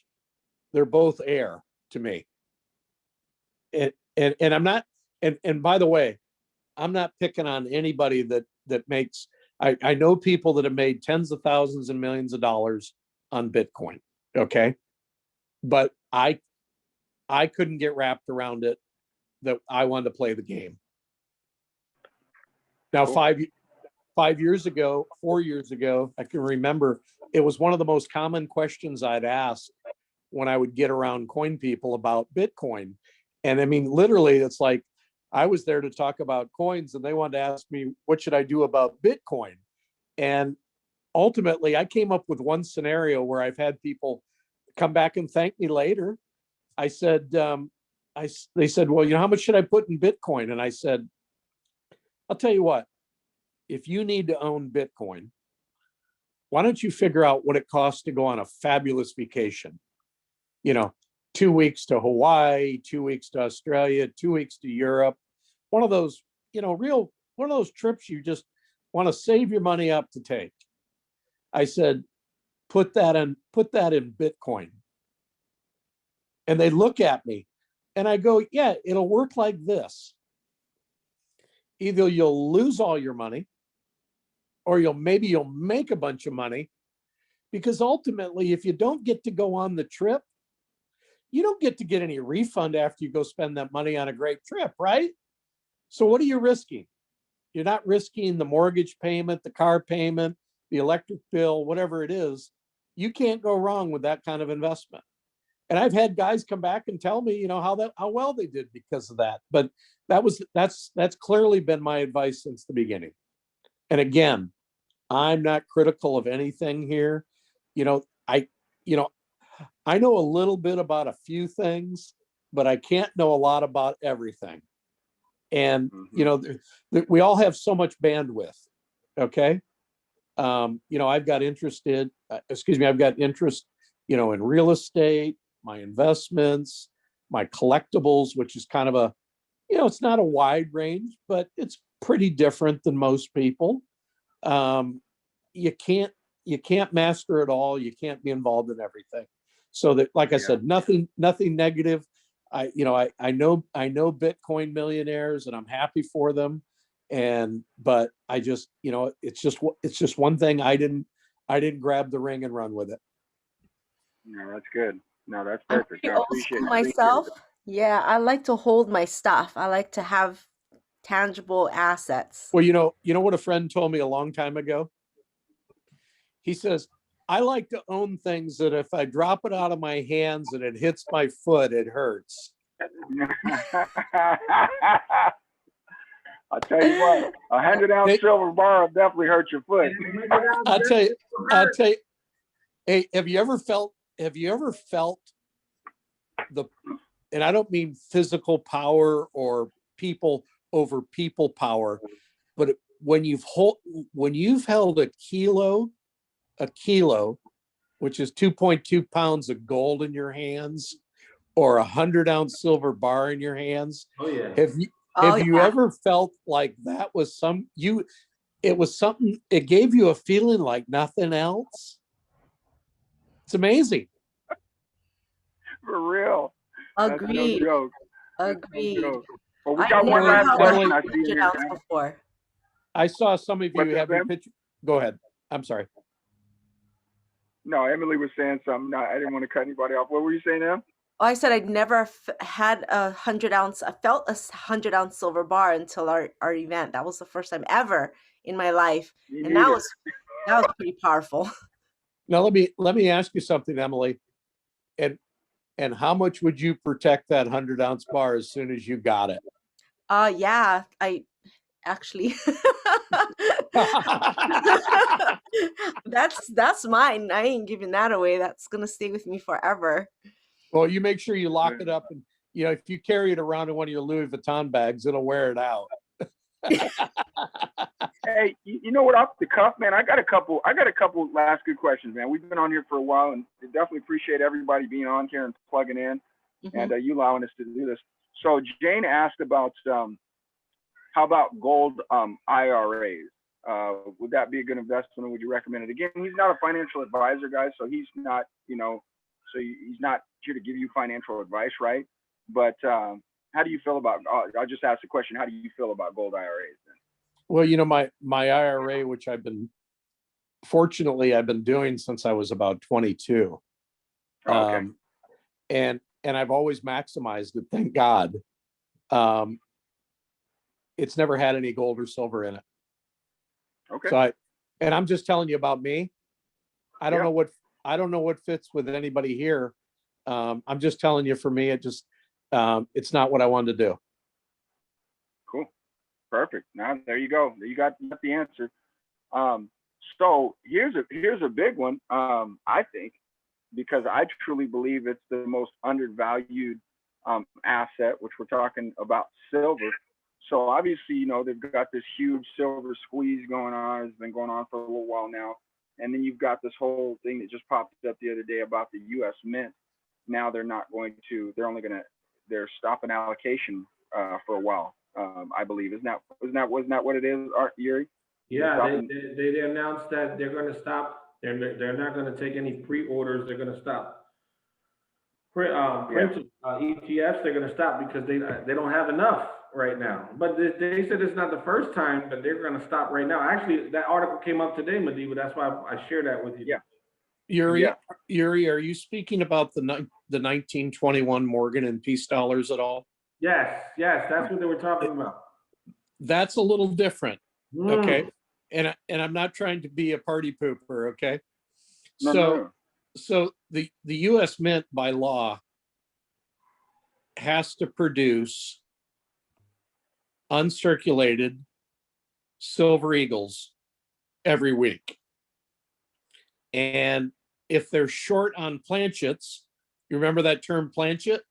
they're both air to me. And I'm not, and by the way, I'm not picking on anybody that makes, I know people that have made tens of thousands and millions of dollars on Bitcoin. Okay. But I couldn't get wrapped around it that I wanted to play the game. Now, Cool. 5 years ago, 4 years ago, I can remember it was one of the most common questions I'd ask when I would get around coin people about Bitcoin. And I mean, literally, it's like I was there to talk about coins and they wanted to ask me, what should I do about Bitcoin? And ultimately, I came up with one scenario where I've had people come back and thank me later. I said, they said, well, how much should I put in Bitcoin? And I said, I'll tell you what, if you need to own Bitcoin, why don't you figure out what it costs to go on a fabulous vacation? 2 weeks to Hawaii, 2 weeks to Australia, 2 weeks to Europe. One of those, one of those trips you just want to save your money up to take. I said, put that in Bitcoin. And they look at me and I go, yeah, it'll work like this. Either you'll lose all your money or you'll make a bunch of money, because ultimately, if you don't get to go on the trip, you don't get to get any refund after you go spend that money on a great trip, right? So what are you risking? You're not risking the mortgage payment, the car payment, the electric bill, whatever it is. You can't go wrong with that kind of investment. And I've had guys come back and tell me, how well they did because of that. But that's clearly been my advice since the beginning. And again, I'm not critical of anything here. I know a little bit about a few things, but I can't know a lot about everything. And, we all have so much bandwidth. Okay. I've got interest, in real estate, my investments, my collectibles, which is kind of a, it's not a wide range, but it's pretty different than most people. You can't master it all. You can't be involved in everything. So that, like I said, nothing negative. I know Bitcoin millionaires and I'm happy for them. But I just, it's just one thing. I didn't grab the ring and run with it. No, that's good. No, that's I'm perfect. pretty I old appreciate school it. myself. Yeah, I like to hold my stuff. I like to have tangible assets. Well, you know what a friend told me a long time ago? He says, I like to own things that if I drop it out of my hands and it hits my foot, it hurts. I'll tell you what, 100-ounce silver bar will definitely hurt your foot. I'll tell you, hey, have you ever felt the, and I don't mean physical power or people over people power, but when you've held a kilo, which is 2.2 pounds of gold in your hands, or 100-ounce silver bar in your hands. Oh yeah. Have you ever felt like that was it was something, it gave you a feeling like nothing else? It's amazing. For real. Agreed. That's no joke. Agreed. No joke. Well, we I got one never last held question a I see here. 100 ounce before. I saw some of What's you that, have your Sam? picture. Go ahead. I'm sorry. No, Emily was saying something. No, I didn't want to cut anybody off. What were you saying, Em? Oh, I said I'd never had a 100 ounce. I felt a 100 ounce silver bar until our event. That was the first time ever in my life, Me and that neither. was pretty powerful. Now let me ask you something, Emily. And how much would you protect that 100-ounce bar as soon as you got it? Yeah, I actually that's mine. I ain't giving that away. That's gonna stay with me forever. Well, you make sure you lock it up, and if you carry it around in one of your Louis Vuitton bags, it'll wear it out. Hey, you know what? Off the cuff, man, I got a couple last good questions, man. We've been on here for a while, and we definitely appreciate everybody being on here and plugging in, and you allowing us to do this. So Jane asked about how about gold IRAs? Would that be a good investment? Would you recommend it? Again, he's not a financial advisor, guys, so he's not, so he's not here to give you financial advice, right? But how do you feel about? I'll just ask the question: how do you feel about gold IRAs? Then? Well, my IRA, which fortunately I've been doing since I was about 22. Oh, okay. And I've always maximized it, thank God. It's never had any gold or silver in it. Okay. So I'm just telling you about me. I don't Yeah. know what fits with anybody here. I'm just telling you, for me, it's not what I wanted to do. Cool. Perfect. Now there you go. You got the answer. So here's a big one. I think, because I truly believe it's the most undervalued asset, which we're talking about silver. So obviously, they've got this huge silver squeeze going on. It's been going on for a little while now. And then you've got this whole thing that just popped up the other day about the U.S. Mint. Now they're stopping allocation for a while. I believe. Wasn't that what it is, Yuri? Yeah, they announced that they're going to stop. They're not going to take any pre-orders. They're going to stop printing ETFs. They're going to stop because they don't have enough right now. But they said it's not the first time, but they're going to stop right now. Actually, that article came up today, Madiba. That's why I shared that with you. Yeah. Yuri, are you speaking about the 1921 Morgan and Peace dollars at all? Yes, that's what they were talking about. That's a little different. Okay. And I'm not trying to be a party pooper. Okay. No. So the U.S. Mint by law has to produce uncirculated silver eagles every week. And if they're short on planchets, you remember that term, planchet?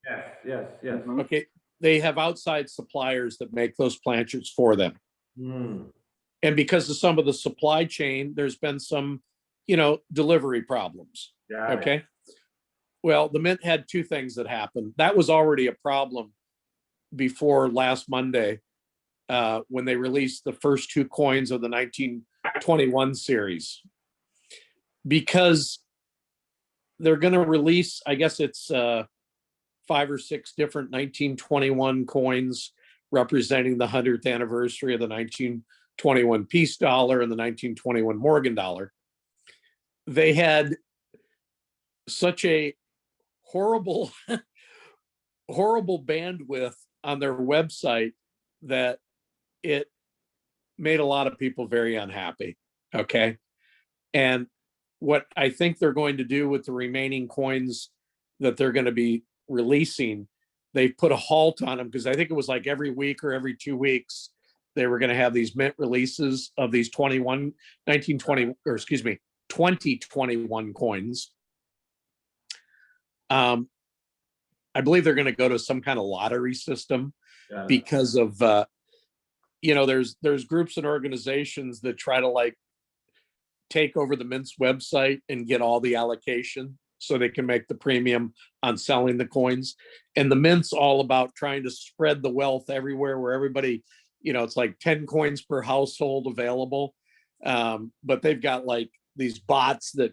Yes. Mm-hmm. Okay. They have outside suppliers that make those planchets for them. And because of some of the supply chain, there's been some, delivery problems. Okay. Well, the Mint had two things that happened. That was already a problem before last Monday, when they released the first two coins of the 1921 series. Because they're going to release, I guess it's 5 or 6 different 1921 coins representing the 100th anniversary of the 1921 Peace dollar and the 1921 Morgan dollar. They had such a horrible bandwidth on their website that it made a lot of people very unhappy. Okay. And what I think they're going to do with the remaining coins that they're going to be releasing, they put a halt on them, because I think it was like every week or every 2 weeks they were going to have these Mint releases of these 2021 coins. I believe they're going to go to some kind of lottery system because of there's groups and organizations that try to take over the Mint's website and get all the allocation so they can make the premium on selling the coins. And the Mint's all about trying to spread the wealth everywhere, where everybody, it's like 10 coins per household available. But they've got these bots that,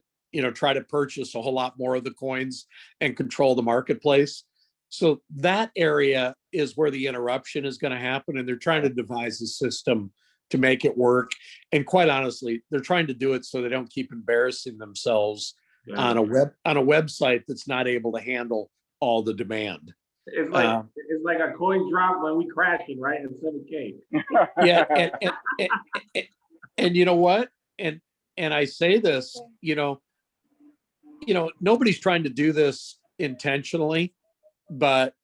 try to purchase a whole lot more of the coins and control the marketplace. So that area is where the interruption is going to happen. And they're trying to devise a system to make it work. And quite honestly, they're trying to do it so they don't keep embarrassing themselves on a website that's not able to handle all the demand. It's like a coin drop when we crashing, right? In 7K. Yeah, and you know what? And I say this, nobody's trying to do this intentionally, but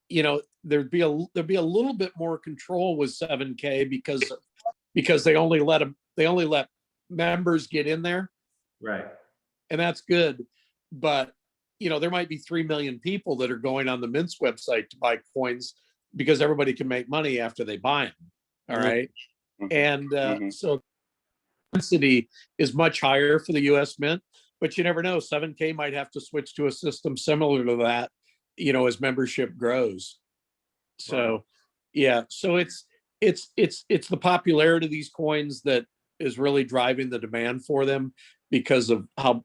there'd be a little bit more control with 7K because they only let members get in there, Right. and that's good. But there might be 3 million people that are going on the Mint's website to buy coins because everybody can make money after they buy them. All right. And so density is much higher for the US Mint, but you never know. 7K might have to switch to a system similar to that, as membership grows. So, yeah. So it's the popularity of these coins that is really driving the demand for them because of how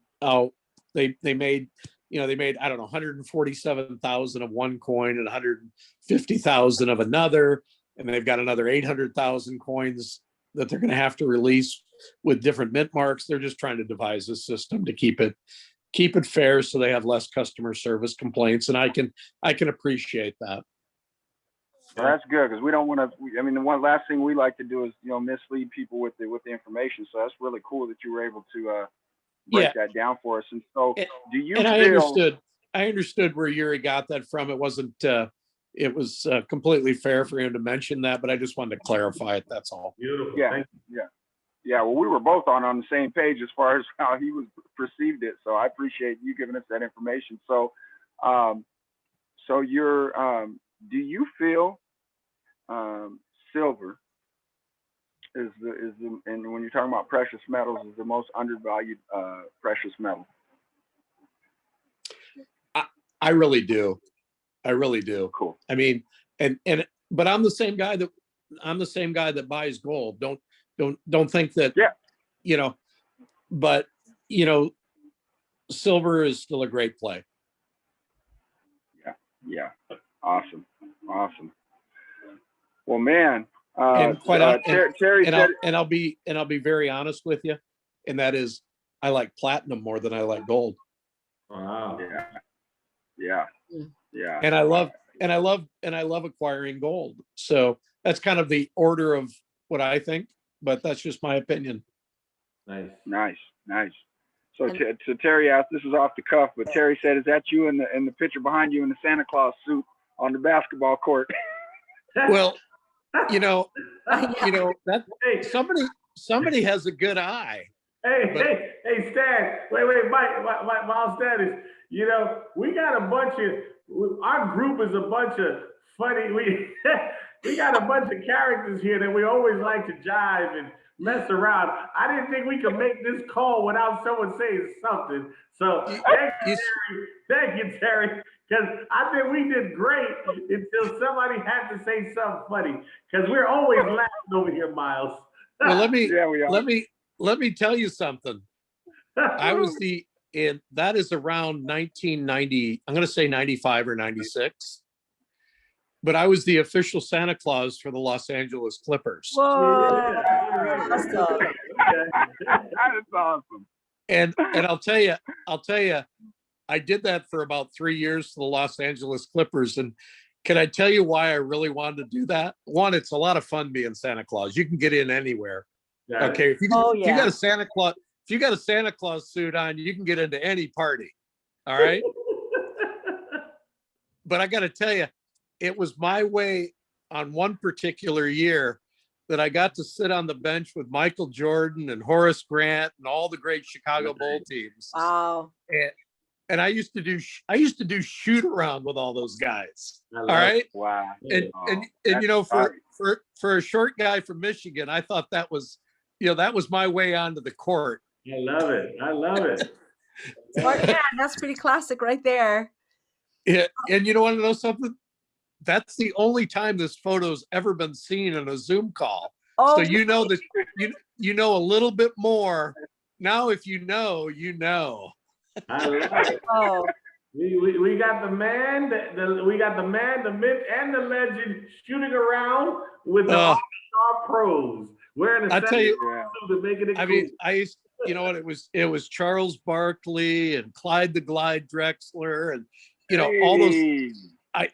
they made, I don't know, 147,000 of one coin and 150,000 of another. And they've got another 800,000 coins that they're going to have to release with different mint marks. They're just trying to devise a system to keep it fair so they have less customer service complaints. And I can appreciate that. Well, that's good because we don't want to. The one last thing we like to do is mislead people with the information. So that's really cool that you were able to break that down for us. And so, do you? And I understood where Yuri got that from. It wasn't. It was completely fair for him to mention that, but I just wanted to clarify it. That's all. Beautiful. Yeah. Well, we were both on the same page as far as how he was perceived it. So I appreciate you giving us that information. So, do you feel silver is the and when you're talking about precious metals is the most undervalued precious metal? I really do. Cool. But I'm the same guy that buys gold. Don't think that. Yeah. But silver is still a great play. Yeah. Awesome. Well, man. And Terry said, I'll be very honest with you, and that is, I like platinum more than I like gold. Wow. Yeah. And I love acquiring gold. So that's kind of the order of what I think, but that's just my opinion. Nice. So Terry asked, this is off the cuff, but Terry said, "Is that you in the picture behind you in the Santa Claus suit on the basketball court?" Well, that somebody has a good eye. Hey, Stan. Wait, Mike, Miles Standish. We got a bunch of, our group is a bunch of funny, we got a bunch of characters here that we always like to jive and mess around. I didn't think we could make this call without someone saying something. So thank you, Terry. Because I think we did great until somebody had to say something funny. Because we're always laughing over here, Miles. Well, let me tell you something. That is around 1990. I'm going to say 95 or 96. But I was the official Santa Claus for the Los Angeles Clippers. Whoa! That's awesome. And I'll tell you, I did that for about 3 years to the Los Angeles Clippers. And can I tell you why I really wanted to do that? One, it's a lot of fun being Santa Claus. You can get in anywhere. Yeah. Okay. If you got a Santa Claus suit on, you can get into any party. All right. But I got to tell you, it was my way on one particular year that I got to sit on the bench with Michael Jordan and Horace Grant and all the great Chicago Bull teams. Wow. And I used to do shoot around with all those guys. All right. Wow. And for a short guy from Michigan, I thought that was my way onto the court. I love it. Smart man. That's pretty classic right there. Yeah. And you want to know something? That's the only time this photo's ever been seen in a Zoom call. Oh, so that you know a little bit more. Now, if you know, you know. I love it. Oh. We got the man, the myth, and the legend shooting around with the all-star pros. wearing a I tell you, suit and making it I cool. mean, you know what, it was Charles Barkley and Clyde the Glide Drexler and, all those, Hey,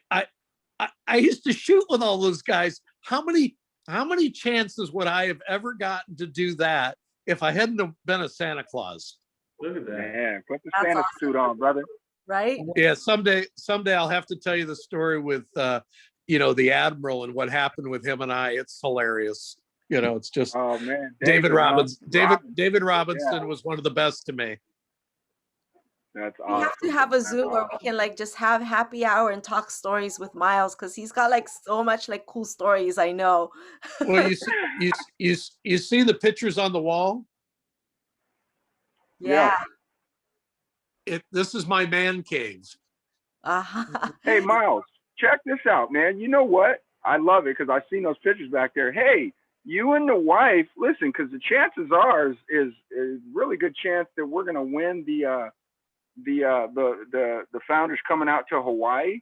I used to shoot with all those guys. How many chances would I have ever gotten to do that if I hadn't have been a Santa Claus? Look at that. man, put the That's Santa awesome. suit on, brother. Right? Yeah, someday I'll have to tell you the story with the Admiral and what happened with him and I. It's hilarious. It's just Oh man, David huh? Robbins. David Yeah, Robinson was one of the best to me. that's We have to awesome. have a That's Zoom where we awesome. can like just have happy hour and talk stories with Miles because he's got like so much like cool stories. I know. Well, you see the pictures on the wall. Yeah. Yeah. This is my man cave. Uh-huh. Hey, Miles, check this out, man. You know what? I love it because I've seen those pictures back there. Hey, you and the wife, listen, because the chances are is really good chance that we're gonna win the founders coming out to Hawaii.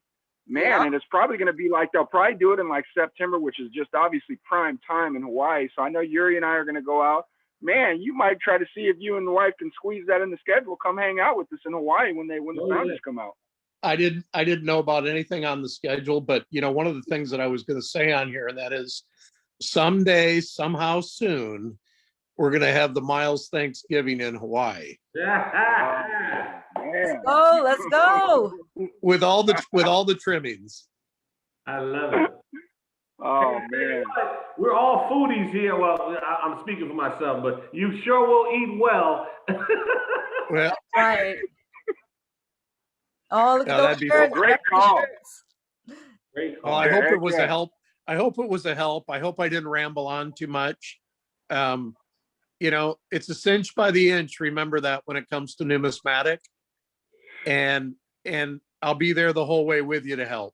Man, Yeah. and it's probably gonna be like they'll probably do it in like September, which is just obviously prime time in Hawaii. So I know Yuri and I are gonna go out. Man, you might try to see if you and the wife can squeeze that in the schedule. Come hang out with us in Hawaii when the Oh, yeah. founders come out. I didn't know about anything on the schedule, but one of the things that I was going to say on here, and that is someday, somehow soon, we're going to have the Miles Thanksgiving in Hawaii Man. Oh, let's go. with all the trimmings. I love it. Oh Hey, man. we're all foodies here. Well, I'm speaking for myself, but you sure will eat well. Well, Right. Oh, look at yeah, those that'd be shirts. great I love the call. shirts. Great well. call. I hope Heck it was a yeah. help. I hope it was a help. I hope I didn't ramble on too much. It's a cinch by the inch. Remember that when it comes to numismatic, and I'll be there the whole way with you to help.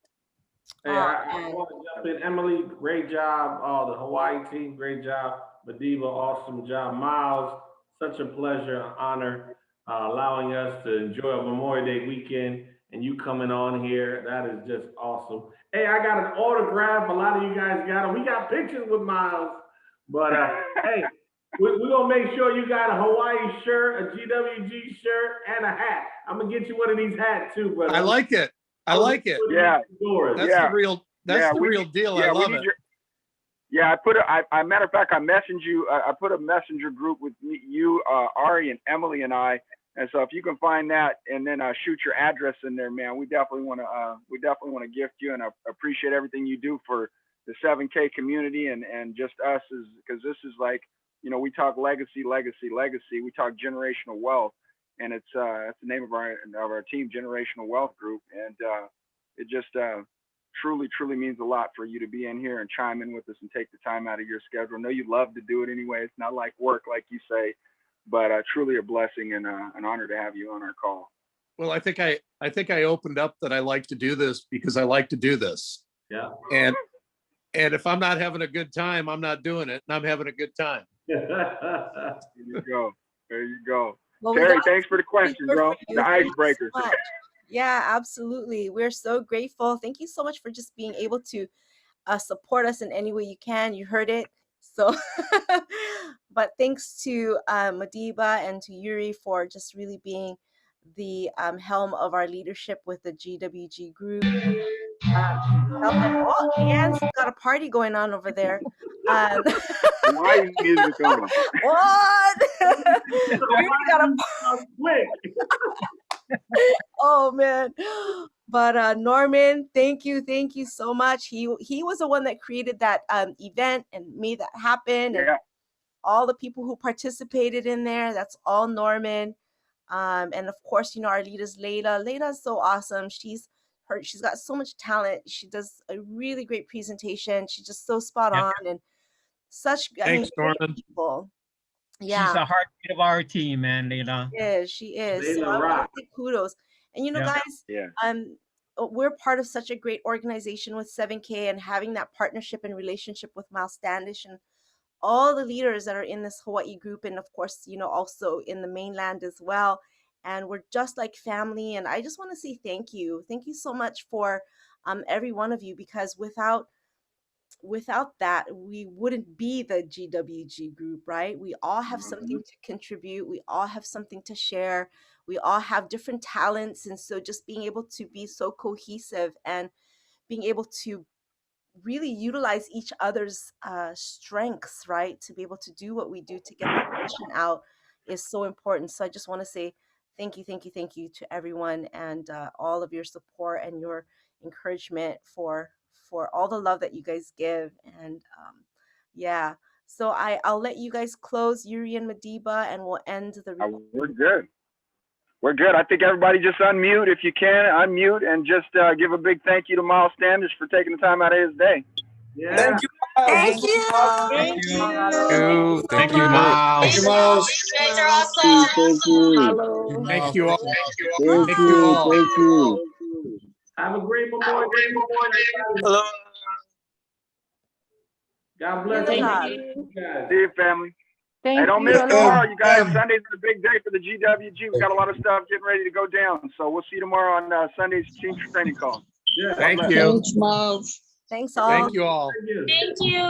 Hey, Oh, I man. want to jump in. Emily, great job. The Hawaii team, great job. Madiba, awesome job. Miles, such a pleasure, an honor, allowing us to enjoy a Memorial Day weekend and you coming on here. That is just awesome. Hey, I got an autograph. A lot of you guys got them. We got pictures with Miles. But hey, we're going to make sure you got a Hawaii shirt, a GWG shirt, and a hat. I'm going to get you one of these hats too, brother. I like it. I like it. Yeah. That's Yeah. the real. That's Yeah, the we real need- deal. yeah, I we love need it. your- Yeah, I matter of fact, I messaged you. I put a messenger group with you, Ari, and Emily, and I. And so if you can find that and then shoot your address in there, man, we definitely want to gift you, and I appreciate everything you do for the 7K community and just us, because this is like, we talk legacy. We talk generational wealth, and it's the name of our team, Generational Wealth Group, and it just truly means a lot for you to be in here and chime in with us and take the time out of your schedule. I know you love to do it anyway. It's not like work, like you say, but truly a blessing and an honor to have you on our call. Well, I think I opened up that I like to do this because I like to do this. Yeah. And if I'm not having a good time, I'm not doing it, and I'm having a good time. There you go. There you go. Well, we Terry, got thanks for the question, here bro. for you. The Thank you so icebreaker. much. Yeah, absolutely. We're so grateful. Thank you so much for just being able to support us in any way you can. You heard it. So, but thanks to Madiba and to Yuri for just really being the helm of our leadership with the GWG group. Oh, Leanne's got a party going on over there. Hawaii music on. What? Yuri got a Quick. Oh man. But Norman, thank you so much. He was the one that created that event and made that happen, and Yeah. all the people who participated in there, that's all Norman. And of course, our leader's Layla. Layla's so awesome. She's got so much talent. She does a really great presentation. She's just so spot Yeah. on, and such Thanks, great Norman. people. She's Yeah. the heartbeat of our team, man, Leila. She is. So Layla I want rock. to say kudos. And Yeah. guys, Yeah. we're part of such a great organization with 7K, and having that partnership and relationship with Miles Standish and all the leaders that are in this Hawaii group, and of course, also in the mainland as well. And we're just like family. And I just want to say thank you. Thank you so much for every one of you, because without without that, we wouldn't be the GWG group, right? We all have something Mhm. to contribute. We all have something to share. We all have different talents. And so just being able to be so cohesive and being able to really utilize each other's strengths, right? To be able to do what we do to get the mission out is so important. So I just want to say thank you, thank you, thank you to everyone and all of your support and your encouragement for all the love that you guys give. And yeah, so I'll let you guys close, Yuri and Madiba, and we'll end the We're recording. good. We're good. I think everybody just unmute if you can, unmute and just give a big thank you to Miles Standish for taking the time out of his day. Yeah. Thank you, Miles. Thank This was you. awesome. Thank Thank you. you. Thank Thank you, you. Thank you, Miles. Miles. You guys are awesome. Thank you. Mahalo. Thank Miles. you all. Thank Thank you all. Thank you. Have a great Memorial Day. Hello. God bless Thank you guys. See you, family. Hey, Thank don't you. miss tomorrow, you guys. And- Sunday's a big day for the GWG. We got a lot of stuff getting ready to go down. So we'll see you tomorrow on Sunday's team training call. Yeah. Thank bless. you. Thanks all. Thank you all. Thank you. Thank you.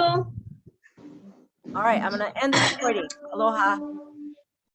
All right, I'm gonna end the recording. Aloha.